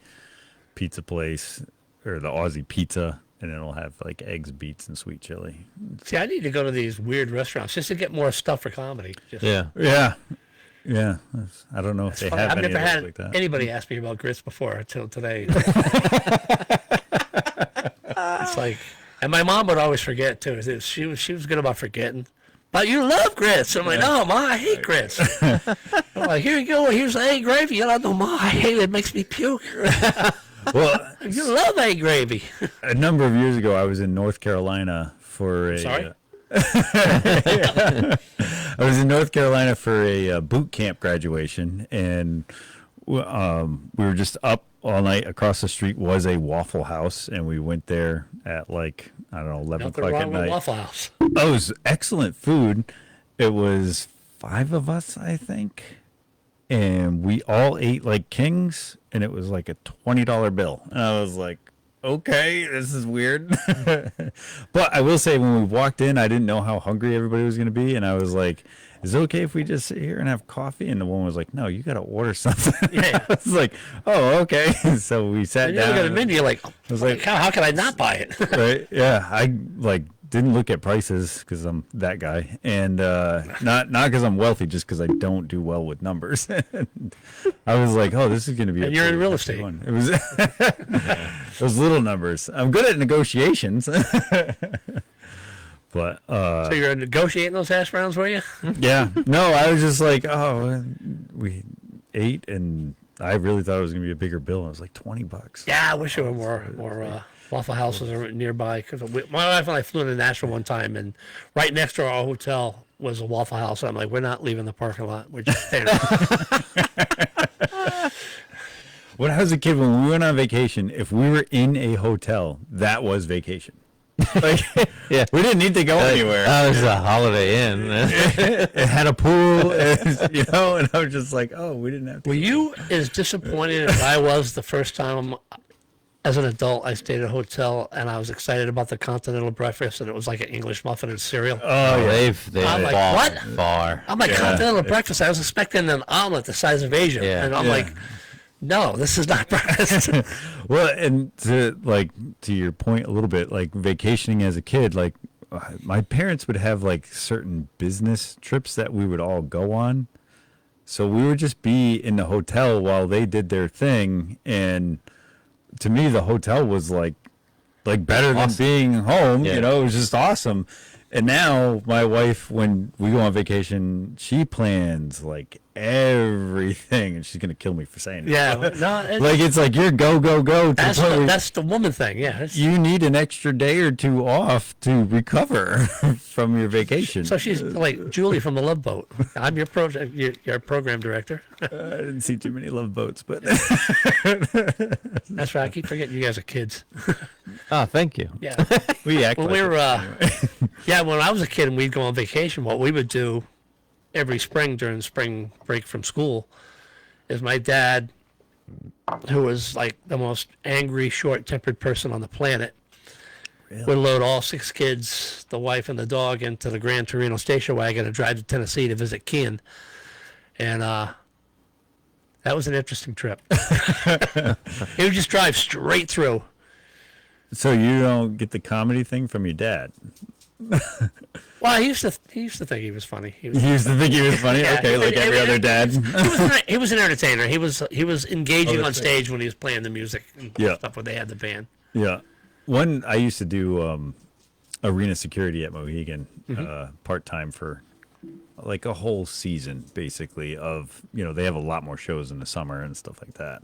A: pizza place, or the Aussie pizza, and it'll have like eggs, beets, and sweet chili.
B: See, I need to go to these weird restaurants just to get more stuff for comedy. Just,
C: Yeah.
A: Yeah, yeah. I don't know if they
B: funny.
A: have
B: I've
A: any
B: never
A: of those
B: had
A: like that.
B: anybody ask me about grits before until today. It's like, and my mom would always forget too. She was good about forgetting. But you love grits. I'm like, no, Ma, I hate grits. I'm like, here you go. Here's the egg gravy. You know, Ma, I hate it. It makes me puke.
A: Well,
B: You love egg gravy.
A: a number of years ago, I was in North Carolina for a.
B: Sorry?
A: I was in North Carolina for a boot camp graduation, and we were just up all night. Across the street was a Waffle House, and we went there at like, I don't know, 11
B: Nothing
A: o'clock at
B: wrong with
A: night.
B: Waffle House.
A: Oh, it was excellent food. It was 5 of us, I think, and we all ate like kings, and it was like a $20 bill. And I was like, okay, this is weird. But I will say, when we walked in, I didn't know how hungry everybody was going to be, and I was like, is it okay if we just sit here and have coffee? And the woman was like, no, you got to order something.
B: Yeah.
A: I was like, oh, okay. So we sat
B: And you
A: down.
B: look at a menu, you're like,
A: was
B: holy
A: like-
B: cow, how can I not buy it?
A: Right? Yeah, I like didn't look at prices because I'm that guy, and not because I'm wealthy, just because I don't do well with numbers. I was like, oh, this is going to be.
B: And you're in real estate.
A: One. It was it was little numbers. I'm good at negotiations, but
B: So you're negotiating those hash browns, were you?
A: yeah, no, I was just like, oh, we ate, and I really thought it was going to be a bigger bill. It was like $20.
B: Yeah, I wish there were more Waffle Houses are nearby. Because my wife and I flew into Nashville one time, and right next to our hotel was a Waffle House. I'm like, we're not leaving the parking lot. We're just staying.
A: When I was a kid, when we went on vacation, if we were in a hotel, that was vacation. Like,
C: Yeah.
A: we didn't need to go anywhere.
C: That was a Holiday Inn.
A: It had a pool, you know, and I was just like, oh, we didn't have to.
B: Were you as disappointed as I was the first time as an adult I stayed at a hotel and I was excited about the continental breakfast and it was like an English muffin and cereal?
A: Oh, yeah.
C: They've
B: I'm like,
C: far,
B: what?
C: far.
B: I'm like, continental breakfast. I was expecting an omelet the size of Asia.
C: Yeah.
B: And I'm
A: Yeah.
B: like, no, this is not breakfast.
A: Well, and to your point a little bit, like vacationing as a kid, like my parents would have like certain business trips that we would all go on. So we would just be in the hotel while they did their thing, and to me the hotel was like better than being home.
C: Yeah.
A: You know, it was just awesome. And now my wife, when we go on vacation, she plans like everything, and she's gonna kill me for saying it.
B: Yeah, no,
A: Like it's like you're go to the
B: that's
A: point where
B: that's the woman thing. Yeah. It's-
A: you need an extra day or two off to recover from your vacation.
B: so she's like Julie from the Love Boat. I'm your your program director.
A: I didn't see too many Love Boats, but
B: That's right. I keep forgetting you guys are kids.
C: Oh, thank you.
B: Yeah.
A: we act
B: When
A: like
B: we were,
A: it.
B: yeah, when I was a kid and we'd go on vacation, what we would do every spring during spring break from school is my dad, who was like the most angry, short-tempered person on the planet, would load all 6 kids, the wife and the dog, into the Gran Torino station wagon and drive to Tennessee to visit Ken. And that was an interesting trip. He would just drive straight through.
A: So you don't get the comedy thing from your dad?
B: Well, he used to think he was funny. He was,
A: He used to think he was funny.
B: Yeah.
A: Okay, like every other dad.
B: he was an entertainer. He was engaging on
A: that's
B: stage when he was playing the music and
A: Yeah.
B: stuff when they had the band.
A: Yeah. One, I used to do arena security at Mohegan part-time for like a whole season, basically, of, you know, they have a lot more shows in the summer and stuff like that.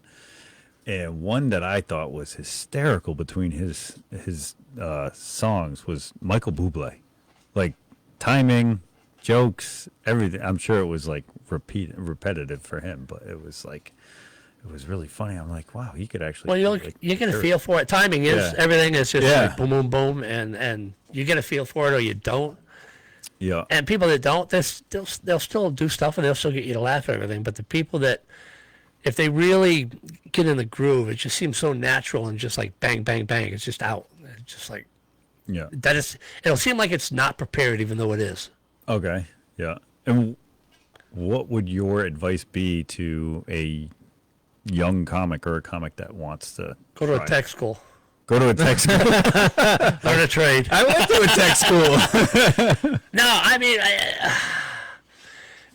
A: And one that I thought was hysterical between his songs was Michael Bublé. Like timing, jokes, everything. I'm sure it was like repetitive for him, but it was like, it was really funny. I'm like, wow, he could actually.
B: Well,
A: like,
B: you get a feel for it. Timing is
A: Yeah.
B: everything is just
A: Yeah.
B: like boom, boom, boom, and you get a feel for it or you don't.
A: Yeah.
B: And people that don't, they'll still do stuff and they'll still get you to laugh at everything. But the people that, if they really get in the groove, it just seems so natural and just like bang, bang, bang. It's just out. It's just like
A: Yeah.
B: that is. It'll seem like it's not prepared, even though it is.
A: Okay. Yeah. And what would your advice be to a young comic or a comic that wants to
B: Go to
A: try
B: a
A: it?
B: tech school.
A: Go to a tech school.
B: Learn a trade.
A: I went to a tech school.
B: No, I mean,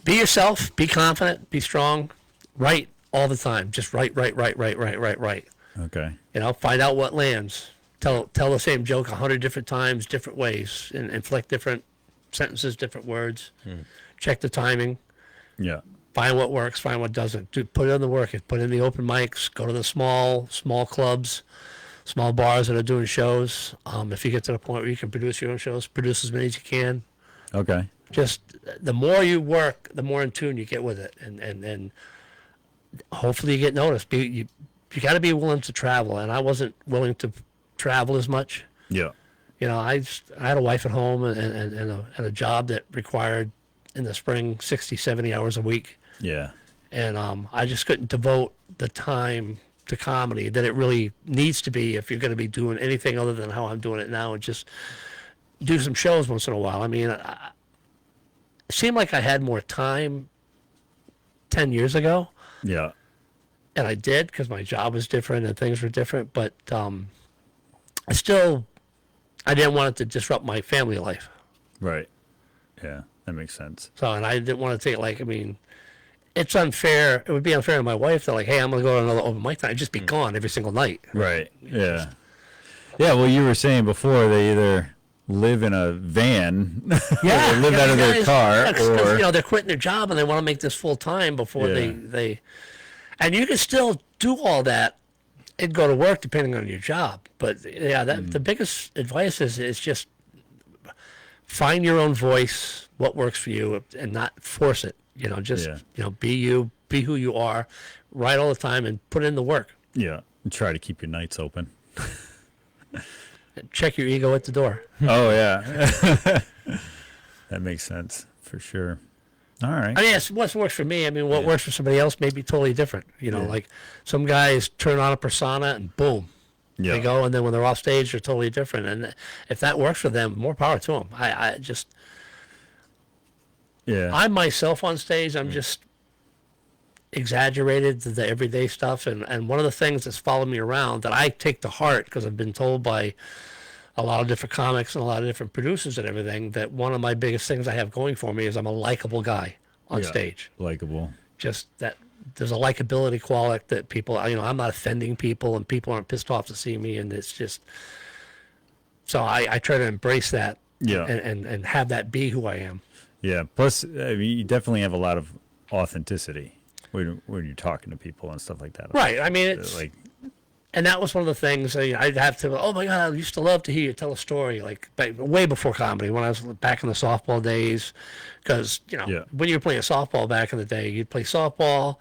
B: be yourself. Be confident. Be strong. Write all the time. Just write.
A: Okay.
B: You know, find out what lands. Tell the same joke 100 different times, different ways, and inflect different sentences, different words. Check the timing.
A: Yeah.
B: Find what works. Find what doesn't. Put in the work. Put in the open mics. Go to the small clubs, small bars that are doing shows. If you get to the point where you can produce your own shows, produce as many as you can.
A: Okay.
B: Just the more you work, the more in tune you get with it, and hopefully you get noticed. You got to be willing to travel, and I wasn't willing to travel as much.
A: Yeah.
B: You know, I had a wife at home and a job that required in the spring 60, 70 hours a week,
A: Yeah.
B: and I just couldn't devote the time to comedy that it really needs to be if you're going to be doing anything other than how I'm doing it now, and just do some shows once in a while. I mean, it seemed like I had more time 10 years ago,
A: Yeah.
B: and I did because my job was different and things were different, but I didn't want it to disrupt my family life.
A: Right. Yeah. That makes sense.
B: So, and I didn't want to take, like, I mean, it's unfair. It would be unfair to my wife to, like, hey, I'm going to go to another open mic night. I'd just be gone every single night.
A: Right. Yeah. Yeah. Well, you were saying before they either live in a van or live out of their car, or
B: you know, they're quitting their job and they want to make this full time before
A: Yeah.
B: they, and you can still do all that and go to work depending on your job. But yeah, the biggest advice is just find your own voice, what works for you, and not force it. You know, just
A: Yeah.
B: you know, be you, be who you are, write all the time, and put in the work.
A: yeah, and try to keep your nights open.
B: Check your ego at the door.
A: Oh yeah. That makes sense for sure. All right.
B: I mean, it's what works for me. I mean, what works for somebody else may be totally different. You know,
A: Yeah.
B: like some guys turn on a persona and boom,
A: Yeah.
B: they go, and then when they're off stage, they're totally different. And if that works for them, more power to them. I just,
A: Yeah.
B: I'm myself on stage. I'm just exaggerated to the everyday stuff. And one of the things that's followed me around that I take to heart, because I've been told by a lot of different comics and a lot of different producers and everything, that one of my biggest things I have going for me is I'm a likable guy on
A: Yeah.
B: stage.
A: Likable.
B: Just that there's a likability quality that people, you know, I'm not offending people and people aren't pissed off to see me. And it's just, so I try to embrace that
A: Yeah.
B: and have that be who I am.
A: Yeah. Plus, I mean, you definitely have a lot of authenticity when you're talking to people and stuff like that.
B: Right. I mean, it's
A: Like,
B: and that was one of the things I'd have to, oh my God, I used to love to hear you tell a story, like way before comedy, when I was back in the softball days. Because, you know,
A: Yeah.
B: when you were playing softball back in the day, you'd play softball,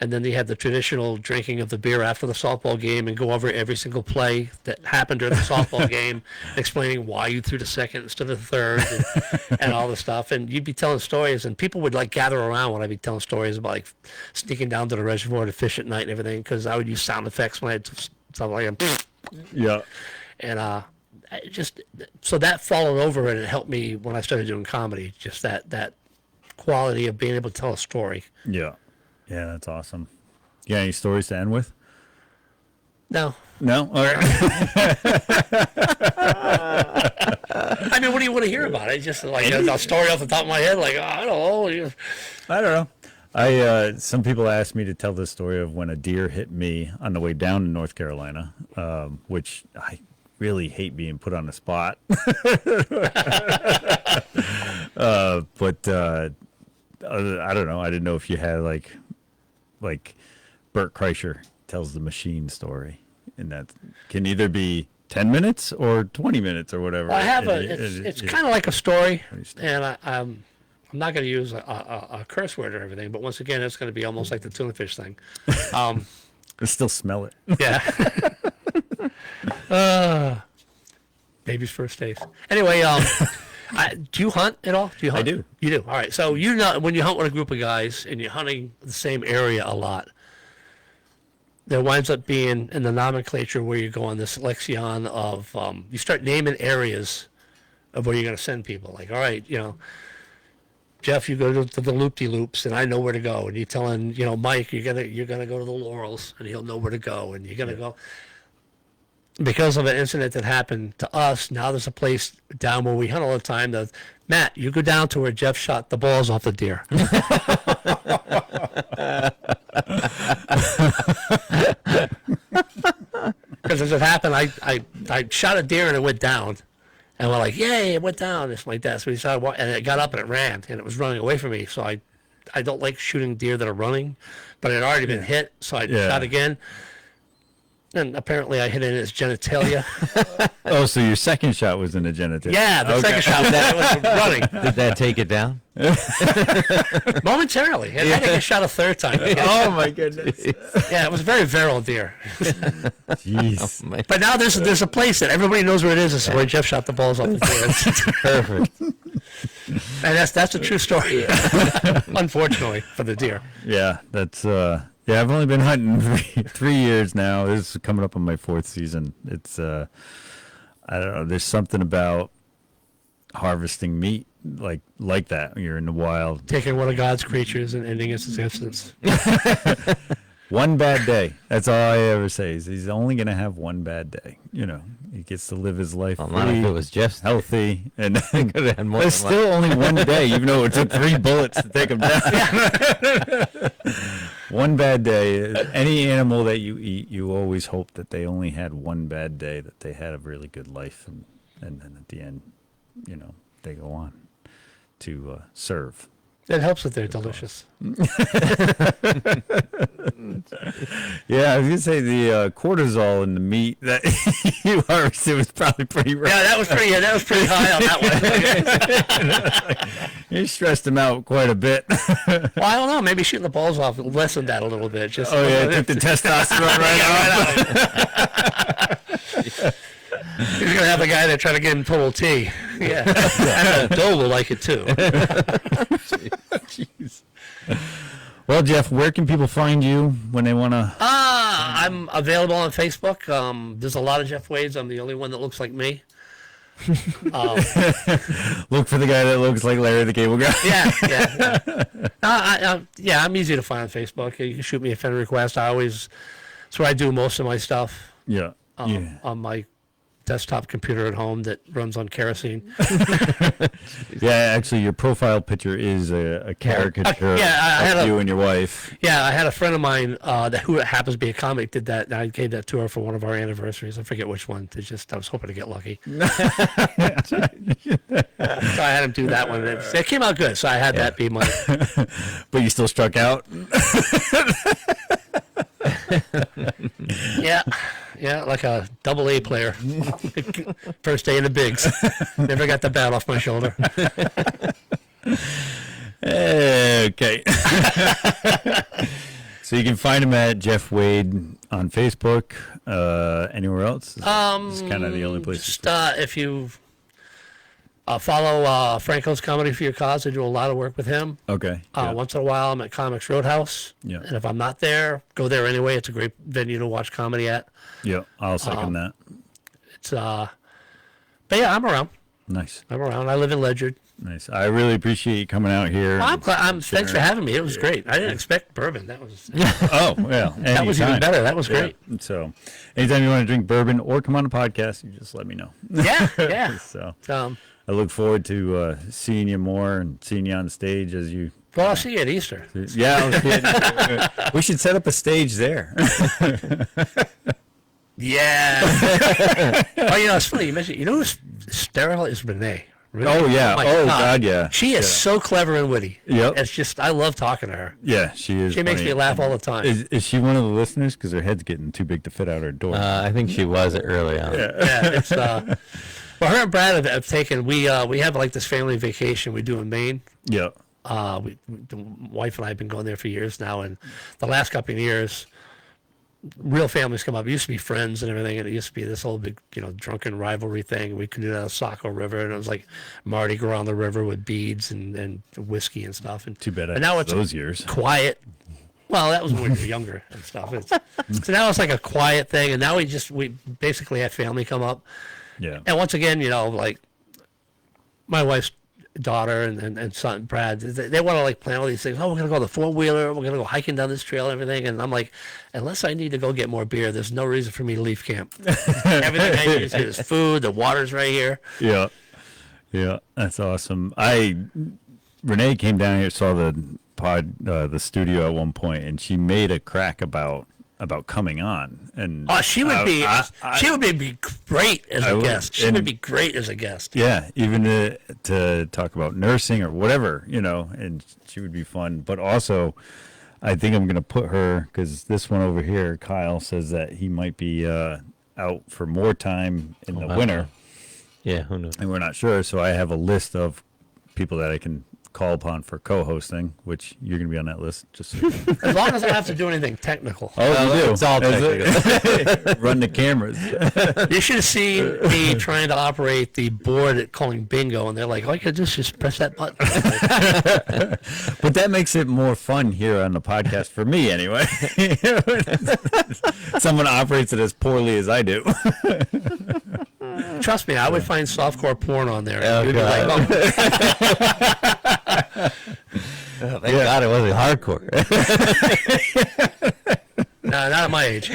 B: and then they had the traditional drinking of the beer after the softball game and go over every single play that happened during the softball game, explaining why you threw the second instead of the third and all the stuff. And you'd be telling stories, and people would like gather around when I'd be telling stories about like sneaking down to the reservoir to fish at night and everything, because I would use sound effects when I had something like
A: yeah.
B: and just so that followed over and it helped me when I started doing comedy. Just that quality of being able to tell a story.
A: Yeah. Yeah. That's awesome. You got any stories to end with?
B: No,
A: No? All right.
B: I mean, what do you want to hear about? It's just like a story off the top of my head. Like, I don't know.
A: I don't know. Some people asked me to tell the story of when a deer hit me on the way down to North Carolina, which I really hate being put on the spot. But I don't know. I didn't know if you had like Bert Kreischer tells the machine story, and that can either be 10 minutes or 20 minutes or whatever.
B: Well, I have it's kind of like a story, and I'm not going to use a curse word or everything, but once again, it's going to be almost like the tuna fish thing.
A: I still smell it.
B: Yeah. Baby's first taste. Anyway, do you hunt at all? Do you hunt?
A: I do.
B: You do. All right. So when you hunt with a group of guys and you're hunting the same area a lot, there winds up being in the nomenclature where you go on this lexicon of you start naming areas of where you're going to send people. Like, all right, Jeff, you go to the loop-de-loops, and I know where to go. And you're telling, Mike, you're gonna go to the Laurels, and he'll know where to go. And you're gonna go. Because of an incident that happened to us, now there's a place down where we hunt all the time. Matt, you go down to where Jeff shot the balls off the deer. Because as it happened, I shot a deer and it went down. And we're like, yay, it went down. It's like that. So we started and it got up and it ran, and it was running away from me. So I don't like shooting deer that are running, but it had already been hit, so I shot again. And apparently I hit it in its genitalia.
A: Oh, so your second shot was in the genitalia.
B: Yeah, the second shot was running.
C: Did that take it down?
B: Momentarily. And I think I shot a third time.
A: Oh, my goodness.
B: Yeah, it was a very virile deer.
A: Jeez.
C: Oh,
B: But now there's a place that everybody knows where it is. It's where Jeff shot the balls off the deer.
C: Perfect.
B: And that's a true story. Unfortunately for the deer.
A: Yeah, that's yeah, I've only been hunting 3 years now. This is coming up on my 4th season. It's I don't know, there's something about harvesting meat like that when you're in the wild.
B: Taking one of God's creatures and ending its existence.
A: One bad day. That's all I ever say. Is he's only going to have one bad day. He gets to live his life
C: Well, not if
A: free,
C: it was just
A: healthy, and
C: could have had more
A: there's
C: than
A: still only one day, even though it took 3 bullets to take him down. One bad day. Any animal that you eat, you always hope that they only had one bad day, that they had a really good life, and then at the end, they go on to serve.
B: It helps that they're delicious.
A: Yeah, I was gonna say the cortisol in the meat that you harvested was probably pretty rough.
B: Yeah, that was pretty high on that one.
A: You stressed him out quite a bit.
B: Well, I don't know. Maybe shooting the balls off lessened that a little bit. Just
A: Oh yeah, took the testosterone right out.
B: He's gonna have the guy that try to get him total T. Yeah, and Doe will like it too.
A: Jeez. Well, Jeff, where can people find you when they want to?
B: I'm available on Facebook. There's a lot of Jeff Wades. I'm the only one that looks like me.
A: Look for the guy that looks like Larry the Cable Guy.
B: Yeah. I'm easy to find on Facebook. You can shoot me a friend request. That's where I do most of my stuff.
A: Yeah.
B: On my desktop computer at home that runs on kerosene.
A: Yeah, actually, your profile picture is a caricature
B: I had
A: of you and your wife.
B: Yeah, I had a friend of mine who happens to be a comic did that, and I gave that to her for one of our anniversaries. I forget which one. I was hoping to get lucky. So I had him do that one. It came out good, so I had that be my...
A: But you still struck out?
B: Yeah, like a AA player. First day in the bigs. Never got the bat off my shoulder.
A: Okay. So you can find him at Jeff Wade on Facebook. Anywhere else? It's kind of the only place.
B: Just if you follow Franco's Comedy for Your Cause, I do a lot of work with him.
A: Okay. Yeah.
B: Once in a while, I'm at Comics Roadhouse.
A: Yeah.
B: And if I'm not there, go there anyway. It's a great venue to watch comedy at.
A: Yeah, I'll second that.
B: It's but yeah, I'm around.
A: Nice.
B: I'm around. I live in Ledyard.
A: Nice. I really appreciate you coming out here.
B: Thanks for having me. It was great. I didn't expect bourbon. That was
A: Oh, well.
B: that was even
A: anytime.
B: better. That was great.
A: Yeah. So, anytime you want to drink bourbon or come on a podcast, you just let me know.
B: Yeah.
A: So,
B: Um,
A: I look forward to seeing you more and seeing you on stage as you.
B: well, I'll see you at Easter.
A: Yeah, we should set up a stage there.
B: Yeah. Oh, it's funny you mentioned. You know who's sterile is Renee. Really?
A: Oh yeah.
B: my
A: Oh God, yeah.
B: She is so clever and witty.
A: Yep.
B: It's just I love talking to her.
A: Yeah, she is.
B: She makes
A: funny.
B: me laugh all the time.
A: Is she one of the listeners? Because her head's getting too big to fit out her door.
C: I think she was early on.
B: Yeah, it's well, her and Brad have taken. We have like this family vacation we do in Maine.
A: Yeah.
B: The wife and I have been going there for years now, and the last couple of years, real families come up. It used to be friends and everything, and it used to be this whole big, drunken rivalry thing. We could do that on Saco River, and it was like Mardi Gras on the river with beads and whiskey and stuff. And
A: Too bad I
B: and now
A: missed
B: it's
A: those years.
B: quiet. Well, that was when we were younger and stuff. So now it's like a quiet thing, and now we basically have family come up.
A: Yeah.
B: And once again, like my wife's daughter and son Brad, they want to like plan all these things. Oh, we're gonna go on the 4-wheeler. We're gonna go hiking down this trail and everything. And I'm like, unless I need to go get more beer, there's no reason for me to leave camp. Everything I need is food. The water's right here.
A: Yeah. Yeah. That's awesome. Renee came down here, saw the studio at one point, and she made a crack about coming on. And
B: she would be great as a guest. She would be great as a guest.
A: Yeah, even to talk about nursing or whatever, and she would be fun. But also, I think I'm going to put her, because this one over here, Kyle, says that he might be out for more time in the winter.
C: Yeah, who knows?
A: And we're not sure, so I have a list of people that I can call upon for co-hosting, which you're going to be on that list. Just so
B: as long as I don't have to do anything technical.
A: Oh, you do.
C: It's all technical.
A: Run the cameras.
B: You should have seen me trying to operate the board at calling bingo, and they're like, "All you can do is just press that button."
A: But that makes it more fun here on the podcast for me, anyway. Someone operates it as poorly as I do.
B: Trust me, I would find softcore porn on there.
C: Oh,
B: You'd be like,
C: Thank God it wasn't hardcore.
B: nah, not at my age.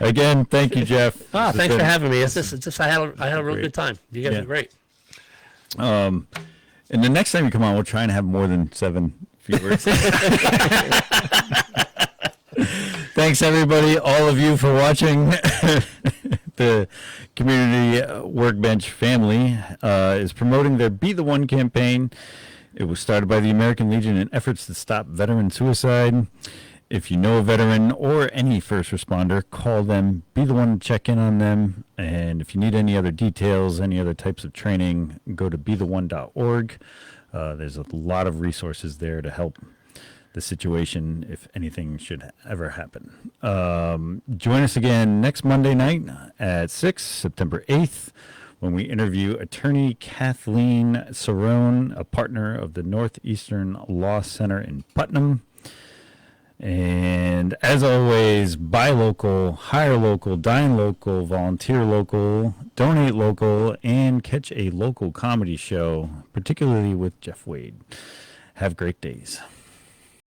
A: Again, thank you, Jeff.
B: Thanks for having me. It's just I had a real good time. You guys are great.
A: And the next time you come on, we'll try and have more than 7 viewers. Thanks, everybody, all of you, for watching. The Community Workbench family is promoting their Be the One campaign. It was started by the American Legion in efforts to stop veteran suicide. If you know a veteran or any first responder, call them. Be the one to check in on them. And if you need any other details, any other types of training, go to betheone.org. There's a lot of resources there to help the situation if anything should ever happen. Join us again next Monday night at 6, September 8th, when we interview attorney Kathleen Cerrone, a partner of the Northeastern Law Center in Putnam. And as always, buy local, hire local, dine local, volunteer local, donate local, and catch a local comedy show, particularly with Jeff Wade. Have great days.